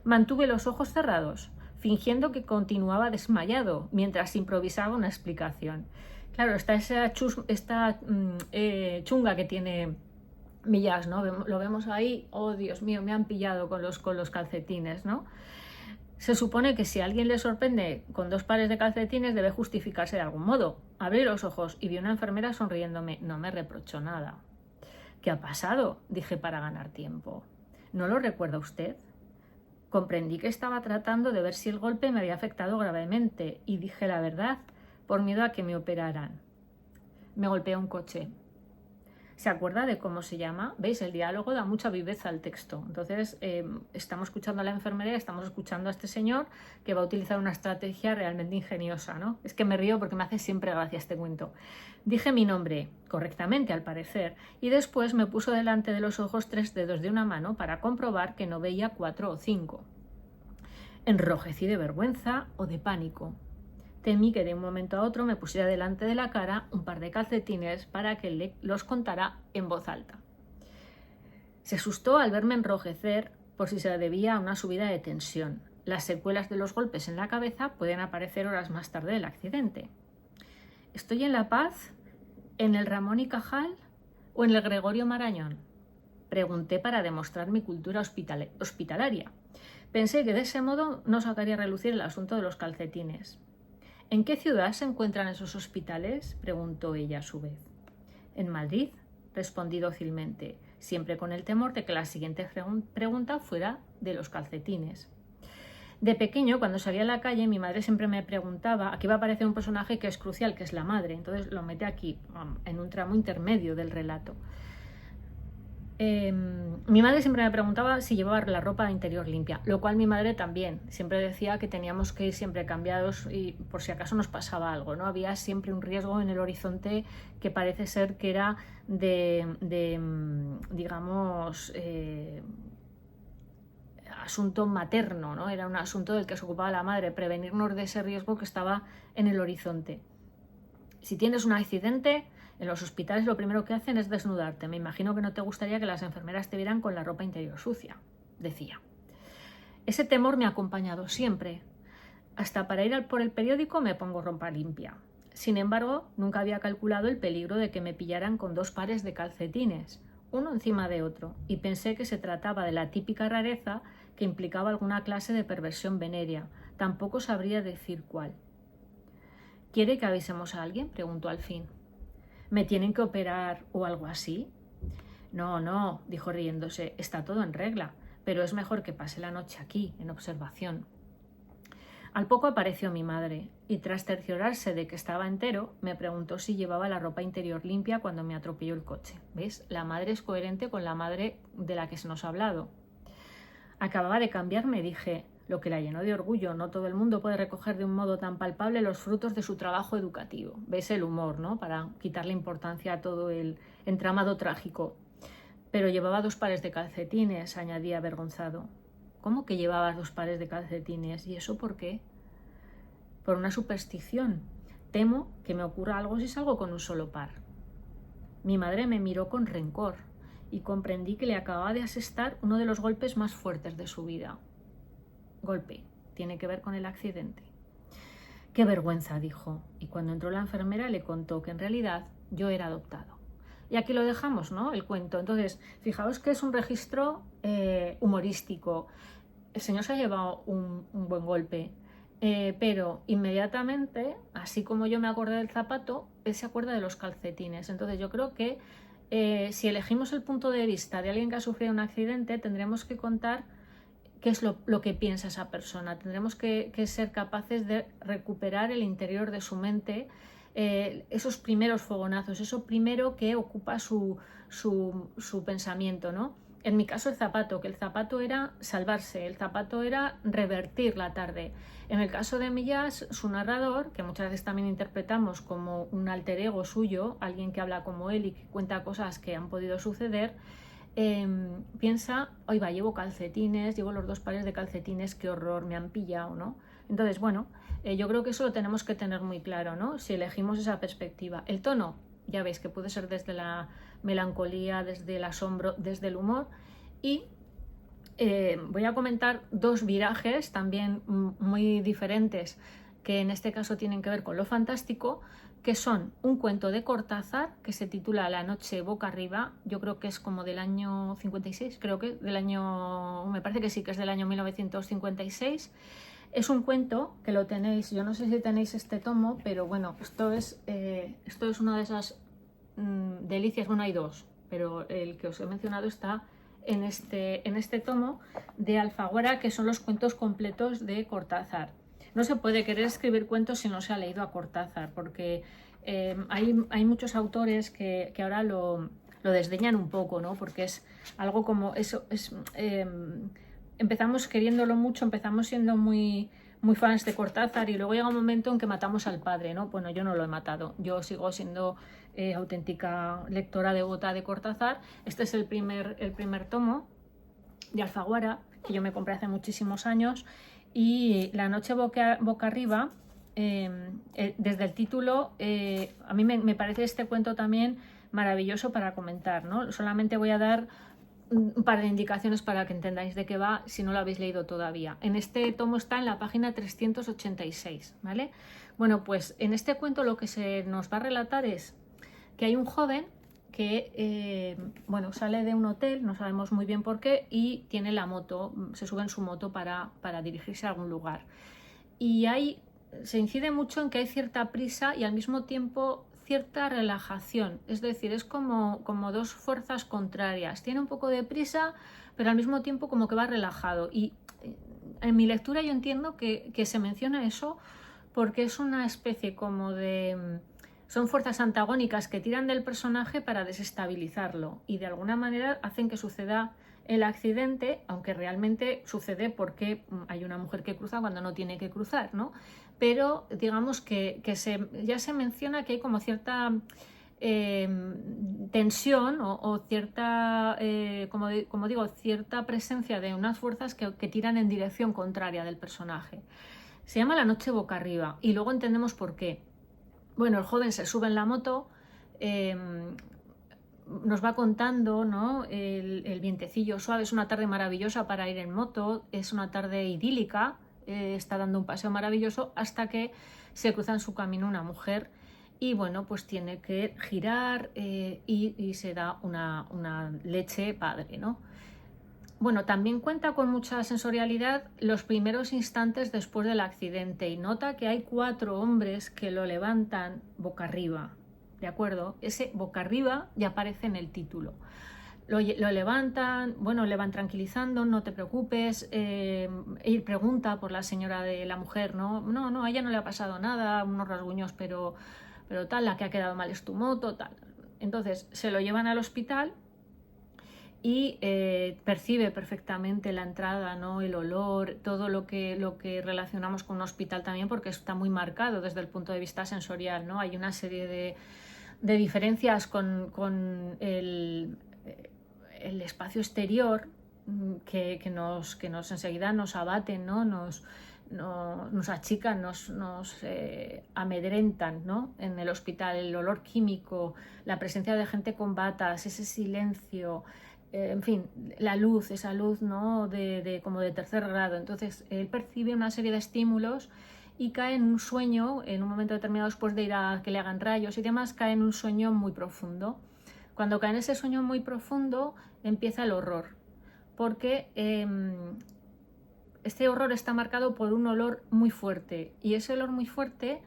[SPEAKER 1] Mantuve los ojos cerrados, fingiendo que continuaba desmayado, mientras improvisaba una explicación. Claro, está esta chunga que tiene Millás, ¿no? Lo vemos ahí, oh Dios mío, me han pillado con los calcetines, ¿no? Se supone que si a alguien le sorprende con dos pares de calcetines debe justificarse de algún modo. Abrí los ojos y vi a una enfermera sonriéndome. No me reprochó nada. ¿Qué ha pasado?, dije para ganar tiempo. ¿No lo recuerda usted? Comprendí que estaba tratando de ver si el golpe me había afectado gravemente y dije la verdad por miedo a que me operaran. Me golpeó un coche. ¿Se acuerda de cómo se llama? ¿Veis? El diálogo da mucha viveza al texto. Entonces, estamos escuchando a la enfermera, estamos escuchando a este señor que va a utilizar una estrategia realmente ingeniosa, ¿no? Es que me río porque me hace siempre gracia este cuento. Dije mi nombre, correctamente al parecer, y después me puso delante de los ojos 3 dedos de una mano para comprobar que no veía 4 o 5. Enrojecí de vergüenza o de pánico. Temí que de un momento a otro me pusiera delante de la cara un par de calcetines para que los contara en voz alta. Se asustó al verme enrojecer por si se debía a una subida de tensión. Las secuelas de los golpes en la cabeza pueden aparecer horas más tarde del accidente. ¿Estoy en La Paz, en el Ramón y Cajal o en el Gregorio Marañón?, pregunté para demostrar mi cultura hospitalaria. Pensé que de ese modo no sacaría a relucir el asunto de los calcetines. ¿En qué ciudad se encuentran esos hospitales?, preguntó ella a su vez. En Madrid, respondí dócilmente, siempre con el temor de que la siguiente pregunta fuera de los calcetines. De pequeño, cuando salía a la calle, mi madre siempre me preguntaba, aquí va a aparecer un personaje que es crucial, que es la madre, entonces lo mete aquí, en un tramo intermedio del relato. Mi madre siempre me preguntaba si llevaba la ropa interior limpia, lo cual mi madre también. Siempre decía que teníamos que ir siempre cambiados y por si acaso nos pasaba algo, ¿no? Había siempre un riesgo en el horizonte que parece ser que era asunto materno, ¿no? Era un asunto del que se ocupaba la madre, prevenirnos de ese riesgo que estaba en el horizonte. Si tienes un accidente, en los hospitales lo primero que hacen es desnudarte. Me imagino que no te gustaría que las enfermeras te vieran con la ropa interior sucia, decía. Ese temor me ha acompañado siempre. Hasta para ir por el periódico me pongo ropa limpia. Sin embargo, nunca había calculado el peligro de que me pillaran con 2 pares de calcetines, uno encima de otro, y pensé que se trataba de la típica rareza que implicaba alguna clase de perversión venérea. Tampoco sabría decir cuál. ¿Quiere que avisemos a alguien?, preguntó al fin. ¿Me tienen que operar o algo así? No, dijo riéndose, está todo en regla, pero es mejor que pase la noche aquí, en observación. Al poco apareció mi madre y tras cerciorarse de que estaba entero, me preguntó si llevaba la ropa interior limpia cuando me atropelló el coche. ¿Ves? La madre es coherente con la madre de la que se nos ha hablado. Acababa de cambiarme, dije, lo que la llenó de orgullo. No todo el mundo puede recoger de un modo tan palpable los frutos de su trabajo educativo. ¿Ves el humor, no? Para quitarle importancia a todo el entramado trágico. Pero llevaba 2 pares de calcetines, añadí avergonzado. ¿Cómo que llevabas 2 pares de calcetines? ¿Y eso por qué? Por una superstición. Temo que me ocurra algo si salgo con un solo par. Mi madre me miró con rencor y comprendí que le acababa de asestar uno de los golpes más fuertes de su vida. Golpe, tiene que ver con el accidente. Qué vergüenza, dijo, y cuando entró la enfermera le contó que en realidad yo era adoptado. Y aquí lo dejamos, ¿no? El cuento. Entonces, fijaos que es un registro humorístico. El señor se ha llevado un buen golpe, pero inmediatamente, así como yo me acordé del zapato, él se acuerda de los calcetines. Entonces yo creo que si elegimos el punto de vista de alguien que ha sufrido un accidente, tendremos que contar qué es lo que piensa esa persona. Tendremos que ser capaces de recuperar el interior de su mente, esos primeros fogonazos, eso primero que ocupa su pensamiento, ¿no? En mi caso el zapato, que el zapato era salvarse, el zapato era revertir la tarde. En el caso de Millás, su narrador, que muchas veces también interpretamos como un alter ego suyo, alguien que habla como él y que cuenta cosas que han podido suceder, piensa, oiga, llevo calcetines, llevo los 2 pares de calcetines, qué horror, me han pillado, ¿no? Entonces, bueno, yo creo que eso lo tenemos que tener muy claro, ¿no? Si elegimos esa perspectiva. El tono, ya veis que puede ser desde la melancolía, desde el asombro, desde el humor. Y voy a comentar 2 virajes también muy diferentes, que en este caso tienen que ver con lo fantástico, que son un cuento de Cortázar que se titula La noche boca arriba. Yo creo que es como del año 56, creo que del año, me parece que sí, que es del año 1956. Es un cuento que lo tenéis, yo no sé si tenéis este tomo, pero bueno, esto es una de esas delicias. Bueno, hay 2, pero el que os he mencionado está en este tomo de Alfaguara, que son los cuentos completos de Cortázar. No se puede querer escribir cuentos si no se ha leído a Cortázar, porque hay muchos autores que ahora lo desdeñan un poco, ¿no? Porque es algo como eso, empezamos queriéndolo mucho, empezamos siendo muy fans de Cortázar y luego llega un momento en que matamos al padre, ¿no? Bueno, yo no lo he matado, yo sigo siendo auténtica lectora devota de Cortázar. Este es el primer tomo de Alfaguara, que yo me compré hace muchísimos años, y La noche boca arriba, desde el título, a mí me parece este cuento también maravilloso para comentar, ¿no? Solamente voy a dar un par de indicaciones para que entendáis de qué va si no lo habéis leído todavía. En este tomo está en la página 386, ¿vale? Bueno, pues en este cuento lo que se nos va a relatar es que hay un joven que bueno, sale de un hotel, no sabemos muy bien por qué, y tiene la moto, se sube en su moto para dirigirse a algún lugar. Y se incide mucho en que hay cierta prisa y al mismo tiempo cierta relajación, es decir, es como 2 fuerzas contrarias. Tiene un poco de prisa, pero al mismo tiempo como que va relajado. Y en mi lectura yo entiendo que se menciona eso porque es una especie como de... Son fuerzas antagónicas que tiran del personaje para desestabilizarlo y de alguna manera hacen que suceda el accidente, aunque realmente sucede porque hay una mujer que cruza cuando no tiene que cruzar, ¿no? Pero digamos que ya se menciona que hay como cierta tensión o cierta, como digo, cierta presencia de unas fuerzas que tiran en dirección contraria del personaje. Se llama La noche boca arriba y luego entendemos por qué. Bueno, el joven se sube en la moto, nos va contando, ¿no? El vientecillo suave, es una tarde maravillosa para ir en moto, es una tarde idílica, está dando un paseo maravilloso hasta que se cruza en su camino una mujer y bueno, pues tiene que girar y se da una leche padre, ¿no? Bueno, también cuenta con mucha sensorialidad los primeros instantes después del accidente y nota que hay 4 hombres que lo levantan boca arriba, ¿de acuerdo? Ese boca arriba ya aparece en el título. lo levantan, bueno, le van tranquilizando, no te preocupes, y pregunta por la señora de la mujer, no, a ella no le ha pasado nada, unos rasguños, pero tal, la que ha quedado mal es tu moto, tal. Entonces se lo llevan al hospital y percibe perfectamente la entrada, ¿no? El olor, todo lo que relacionamos con un hospital también, porque está muy marcado desde el punto de vista sensorial, ¿no? Hay una serie de diferencias con el espacio exterior que nos enseguida nos abaten, ¿no? Nos achican, nos amedrentan, ¿no? En el hospital, el olor químico, la presencia de gente con batas, ese silencio, en fin, la luz, esa luz, ¿no? Como de tercer grado. Entonces él percibe una serie de estímulos y cae en un sueño, en un momento determinado, después de ir a que le hagan rayos y demás, cae en un sueño muy profundo. Cuando cae en ese sueño muy profundo empieza el horror, porque este horror está marcado por un olor muy fuerte, y ese olor muy fuerte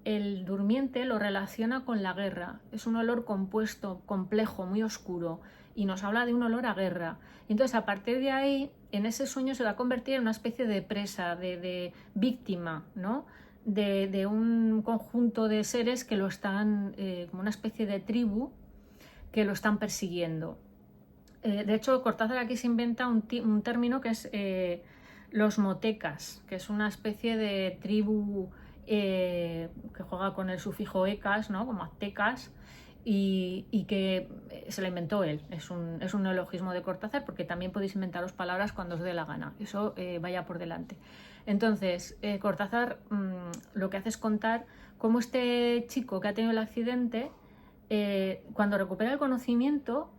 [SPEAKER 1] el durmiente lo relaciona con la guerra. Es un olor compuesto, complejo, muy oscuro, y nos habla de un olor a guerra. Entonces, a partir de ahí, en ese sueño se va a convertir en una especie de presa, de víctima, ¿no? De un conjunto de seres que lo están, como una especie de tribu, que lo están persiguiendo. De hecho, Cortázar aquí se inventa un término que es los motecas, que es una especie de tribu que juega con el sufijo ecas, ¿no? Como aztecas, y que se la inventó él. Es un neologismo de Cortázar, porque también podéis inventaros palabras cuando os dé la gana. Eso vaya por delante. Entonces, Cortázar lo que hace es contar cómo este chico que ha tenido el accidente, cuando recupera el conocimiento,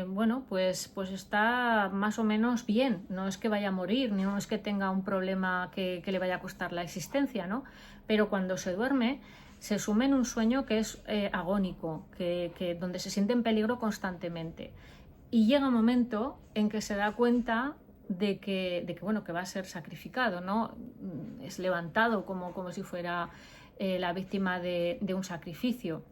[SPEAKER 1] bueno, pues está más o menos bien. No es que vaya a morir, no es que tenga un problema que le vaya a costar la existencia, ¿no? Pero cuando se duerme, se sume en un sueño que es agónico, donde se siente en peligro constantemente. Y llega un momento en que se da cuenta de que bueno, que va a ser sacrificado, ¿no? Es levantado como si fuera la víctima de un sacrificio.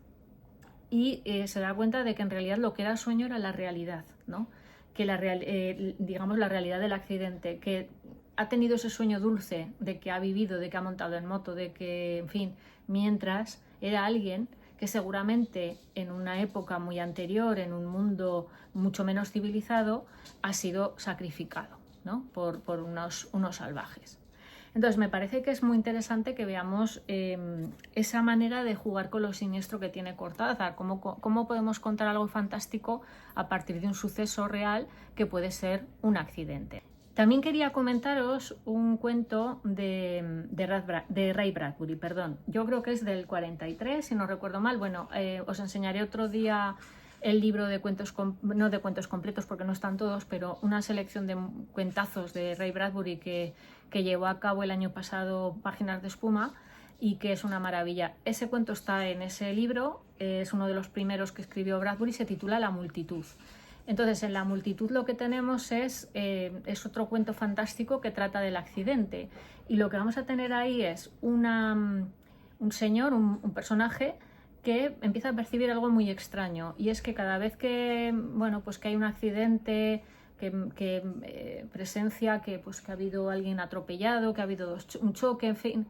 [SPEAKER 1] Y se da cuenta de que en realidad lo que era sueño era la realidad, ¿no? Que digamos la realidad del accidente, que ha tenido ese sueño dulce de que ha vivido, de que ha montado en moto, de que, en fin, mientras era alguien que seguramente en una época muy anterior, en un mundo mucho menos civilizado, ha sido sacrificado, ¿no? por unos salvajes. Entonces me parece que es muy interesante que veamos esa manera de jugar con lo siniestro que tiene Cortázar, cómo podemos contar algo fantástico a partir de un suceso real que puede ser un accidente. También quería comentaros un cuento de Ray Bradbury, perdón. Yo creo que es del 43, si no recuerdo mal. Bueno, os enseñaré otro día el libro de cuentos, no de cuentos completos porque no están todos, pero una selección de cuentazos de Ray Bradbury que llevó a cabo el año pasado Páginas de Espuma, y que es una maravilla. Ese cuento está en ese libro, es uno de los primeros que escribió Bradbury, se titula La multitud. Entonces, en La multitud lo que tenemos es otro cuento fantástico que trata del accidente, y lo que vamos a tener ahí es un señor, un personaje que empieza a percibir algo muy extraño, y es que cada vez que, bueno, pues que hay un accidente, que presencia que ha habido alguien atropellado, que ha habido un choque, en fin,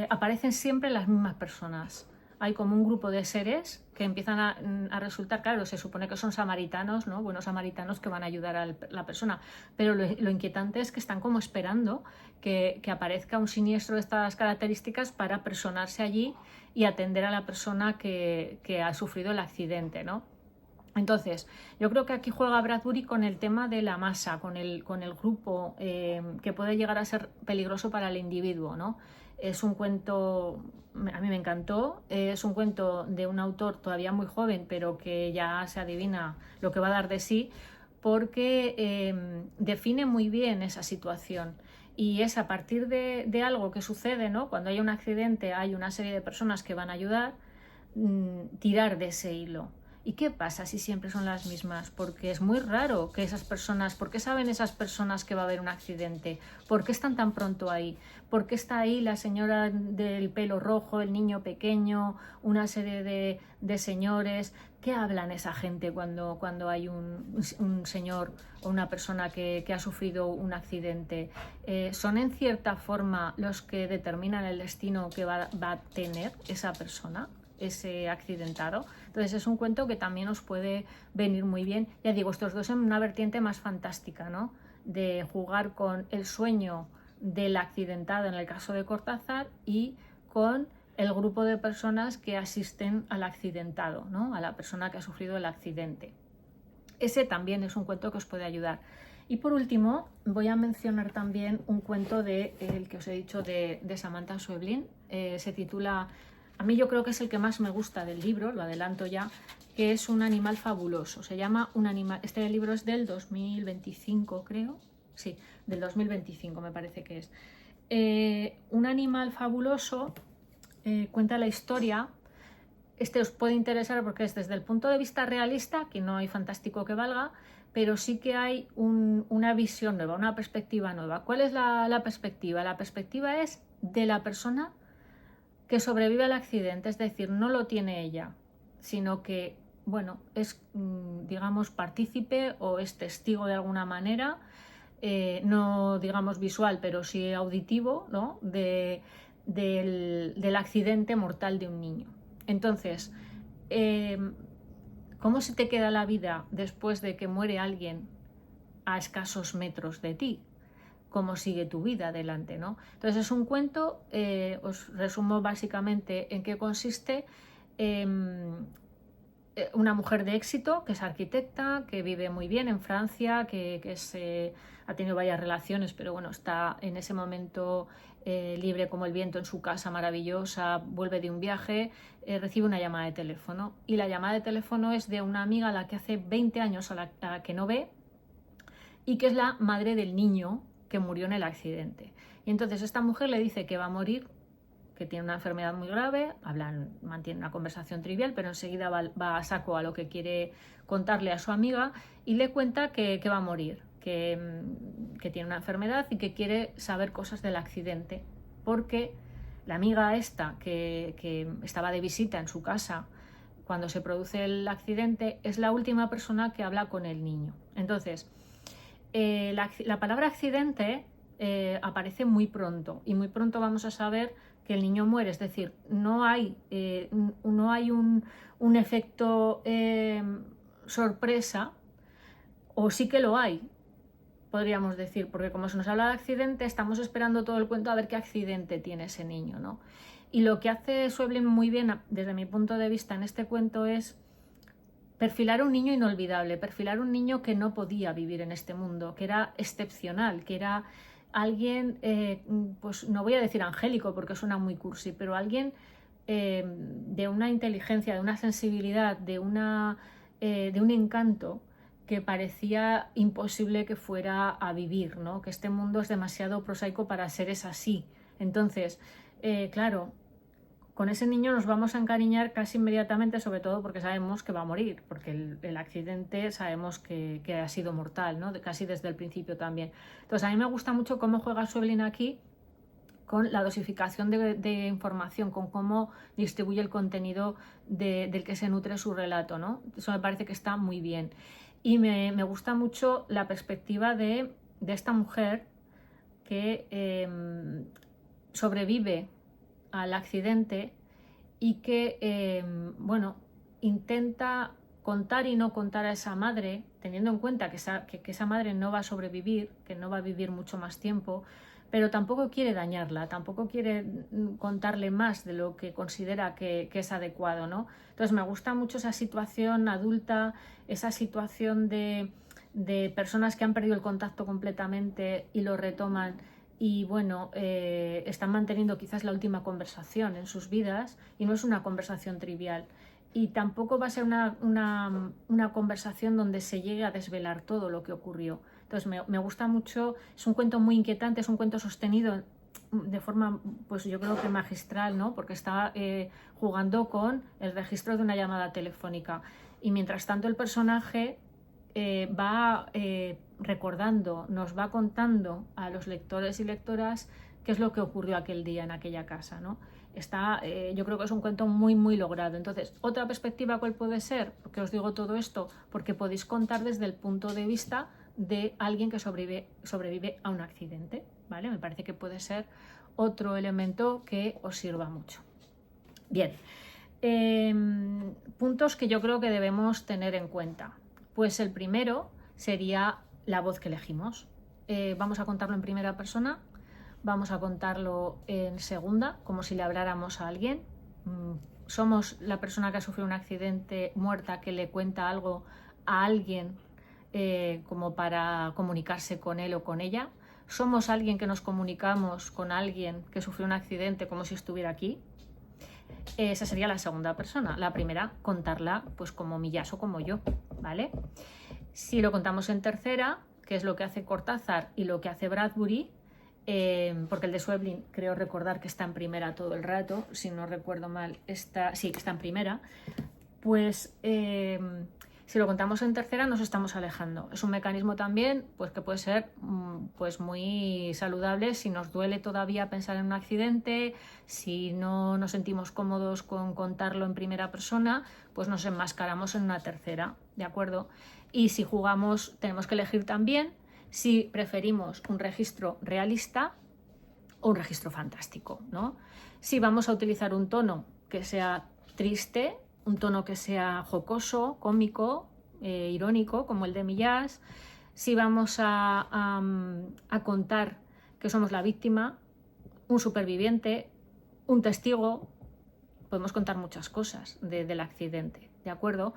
[SPEAKER 1] aparecen siempre las mismas personas. Hay como un grupo de seres que empiezan a resultar, claro, se supone que son samaritanos, ¿no? Buenos samaritanos que van a ayudar a la persona, pero lo inquietante es que están como esperando que aparezca un siniestro de estas características para personarse allí y atender a la persona que ha sufrido el accidente, ¿no? Entonces, yo creo que aquí juega Bradbury con el tema de la masa, con el grupo, que puede llegar a ser peligroso para el individuo, ¿no? Es un cuento, a mí me encantó, es un cuento de un autor todavía muy joven, pero que ya se adivina lo que va a dar de sí, porque define muy bien esa situación. Y es a partir de algo que sucede, ¿no? Cuando hay un accidente hay una serie de personas que van a ayudar, tirar de ese hilo. ¿Y qué pasa si siempre son las mismas? Porque es muy raro que esas personas, ¿por qué saben esas personas que va a haber un accidente? ¿Por qué están tan pronto ahí? ¿Por qué está ahí la señora del pelo rojo, el niño pequeño, una serie de señores? ¿Qué hablan esa gente cuando hay un señor o una persona que ha sufrido un accidente? ¿Son en cierta forma los que determinan el destino que va a tener esa persona, ese accidentado? Entonces es un cuento que también os puede venir muy bien. Ya digo, estos dos en una vertiente más fantástica, ¿no? De jugar con el sueño del accidentado en el caso de Cortázar y con el grupo de personas que asisten al accidentado, ¿no? A la persona que ha sufrido el accidente. Ese también es un cuento que os puede ayudar. Y por último, voy a mencionar también un cuento el que os he dicho de Samantha Schweblin. Se titula, a mí yo creo que es el que más me gusta del libro, lo adelanto ya, que es Un animal fabuloso. Se llama Un animal. Este libro es del 2025, creo. Sí, del 2025 me parece que es. Un animal fabuloso cuenta la historia. Este os puede interesar porque es desde el punto de vista realista, que no hay fantástico que valga, pero sí que hay una visión nueva, una perspectiva nueva. ¿Cuál es la perspectiva? La perspectiva es de la persona que sobrevive al accidente, es decir, no lo tiene ella, sino que, bueno, es, digamos, partícipe o es testigo de alguna manera, no digamos visual, pero sí auditivo, ¿no? del accidente mortal de un niño. Entonces, ¿cómo se te queda la vida después de que muere alguien a escasos metros de ti? ¿Cómo sigue tu vida adelante, ¿no? Entonces es un cuento, os resumo básicamente en qué consiste. Una mujer de éxito que es arquitecta, que vive muy bien en Francia, que ha tenido varias relaciones, pero bueno, está en ese momento libre como el viento en su casa maravillosa, vuelve de un viaje, recibe una llamada de teléfono, y la llamada de teléfono es de una amiga a la que hace 20 años a la que no ve, y que es la madre del niño que murió en el accidente. Y entonces esta mujer le dice que va a morir, que tiene una enfermedad muy grave, mantiene una conversación trivial, pero enseguida va a saco a lo que quiere contarle a su amiga y le cuenta que va a morir, que tiene una enfermedad y que quiere saber cosas del accidente, porque la amiga esta que estaba de visita en su casa cuando se produce el accidente es la última persona que habla con el niño. Entonces, la palabra accidente aparece muy pronto, y muy pronto vamos a saber que el niño muere, es decir, no hay un efecto sorpresa, o sí que lo hay, podríamos decir, porque como se nos habla de accidente, estamos esperando todo el cuento a ver qué accidente tiene ese niño, ¿no? Y lo que hace Schweblin muy bien, desde mi punto de vista, en este cuento es perfilar un niño inolvidable, perfilar un niño que no podía vivir en este mundo, que era excepcional, que era alguien, pues no voy a decir angélico porque suena muy cursi, pero alguien de una inteligencia, de una sensibilidad, de un encanto que parecía imposible que fuera a vivir, ¿no? Que este mundo es demasiado prosaico para seres así. Entonces, claro, con ese niño nos vamos a encariñar casi inmediatamente, sobre todo porque sabemos que va a morir, porque el accidente sabemos que ha sido mortal, ¿no? Casi desde el principio también. Entonces a mí me gusta mucho cómo juega Schweblin aquí con la dosificación de información, con cómo distribuye el contenido del que se nutre su relato, ¿no? Eso me parece que está muy bien. Y me gusta mucho la perspectiva de esta mujer que sobrevive al accidente y que, bueno, intenta contar y no contar a esa madre, teniendo en cuenta que esa madre no va a sobrevivir, que no va a vivir mucho más tiempo, pero tampoco quiere dañarla, tampoco quiere contarle más de lo que considera que es adecuado, ¿no? Entonces me gusta mucho esa situación adulta, esa situación de personas que han perdido el contacto completamente y lo retoman, y bueno, están manteniendo quizás la última conversación en sus vidas, y no es una conversación trivial, y tampoco va a ser una conversación donde se llegue a desvelar todo lo que ocurrió. Entonces me gusta mucho, es un cuento muy inquietante, es un cuento sostenido de forma, pues yo creo que magistral, ¿no? Porque está jugando con el registro de una llamada telefónica. y mientras tanto el personaje va recordando, nos va contando a los lectores y lectoras qué es lo que ocurrió aquel día en aquella casa, ¿no? Yo creo que es un cuento muy, muy logrado. Entonces, otra perspectiva, ¿cuál puede ser? Porque os digo todo esto, porque podéis contar desde el punto de vista de alguien que sobrevive a un accidente, ¿vale? Me parece que puede ser otro elemento que os sirva mucho. Bien, puntos que yo creo que debemos tener en cuenta. Pues el primero sería la voz que elegimos. Vamos a contarlo en primera persona, vamos a contarlo en segunda, como si le habláramos a alguien. Somos la persona que ha sufrido un accidente muerta que le cuenta algo a alguien como para comunicarse con él o con ella. Somos alguien que nos comunicamos con alguien que sufrió un accidente como si estuviera aquí. Esa sería la segunda persona. La primera, contarla pues como Millás o como yo, ¿vale? Si lo contamos en tercera, que es lo que hace Cortázar y lo que hace Bradbury, porque el de Schweblin creo recordar que está en primera todo el rato, si no recuerdo mal, sí que está en primera, pues si lo contamos en tercera nos estamos alejando. Es un mecanismo también pues, que puede ser pues, muy saludable si nos duele todavía pensar en un accidente, si no nos sentimos cómodos con contarlo en primera persona, pues nos enmascaramos en una tercera, ¿de acuerdo? Y si jugamos, tenemos que elegir también si preferimos un registro realista o un registro fantástico, ¿no? Si vamos a utilizar un tono que sea triste, un tono que sea jocoso, cómico, irónico, como el de Millás, si vamos a contar que somos la víctima, un superviviente, un testigo, podemos contar muchas cosas del accidente, ¿de acuerdo?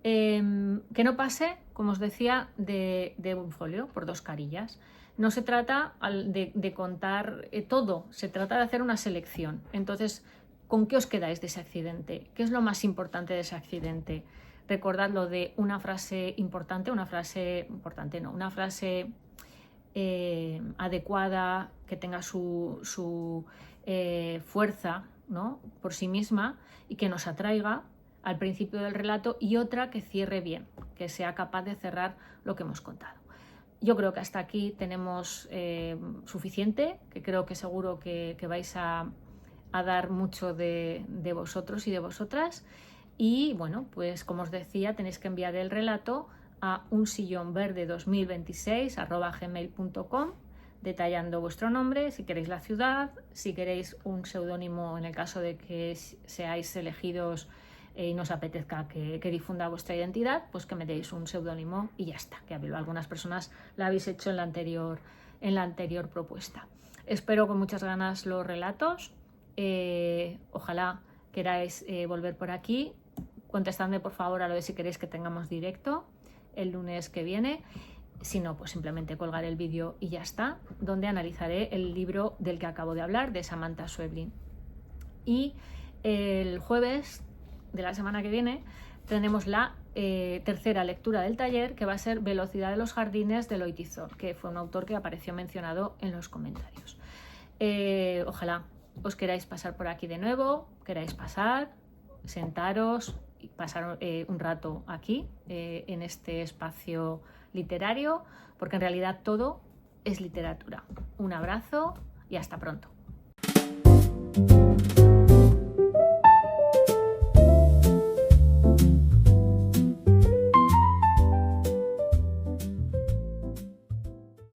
[SPEAKER 1] Que no pase, como os decía, de un folio por dos carillas. No se trata de contar todo, se trata de hacer una selección. Entonces, ¿con qué os quedáis de ese accidente? ¿Qué es lo más importante de ese accidente? Recordadlo de una frase importante, una frase adecuada, que tenga su fuerza, ¿no? Por sí misma y que nos atraiga al principio del relato, y otra que cierre bien, que sea capaz de cerrar lo que hemos contado. Yo creo que hasta aquí tenemos suficiente, que creo que seguro que vais a dar mucho de vosotros y de vosotras. Y bueno, pues como os decía, tenéis que enviar el relato a unsillonverde2026@gmail.com, detallando vuestro nombre, si queréis la ciudad, si queréis un seudónimo en el caso de que seáis elegidos y nos apetezca que difunda vuestra identidad, pues que me deis un seudónimo y ya está, que algunas personas la habéis hecho en la anterior propuesta. Espero con muchas ganas los relatos, ojalá queráis volver por aquí. Contestadme por favor a lo de si queréis que tengamos directo el lunes que viene. Si no, pues simplemente colgar el vídeo y ya está, donde analizaré el libro del que acabo de hablar, de Samantha Schweblin. Y el jueves de la semana que viene tenemos la tercera lectura del taller, que va a ser Velocidad de los jardines de Eloy Tizón, que fue un autor que apareció mencionado en los comentarios. Ojalá os queráis pasar por aquí de nuevo, queráis pasar, sentaros y pasar un rato aquí en este espacio literario, porque en realidad todo es literatura. Un abrazo y hasta pronto.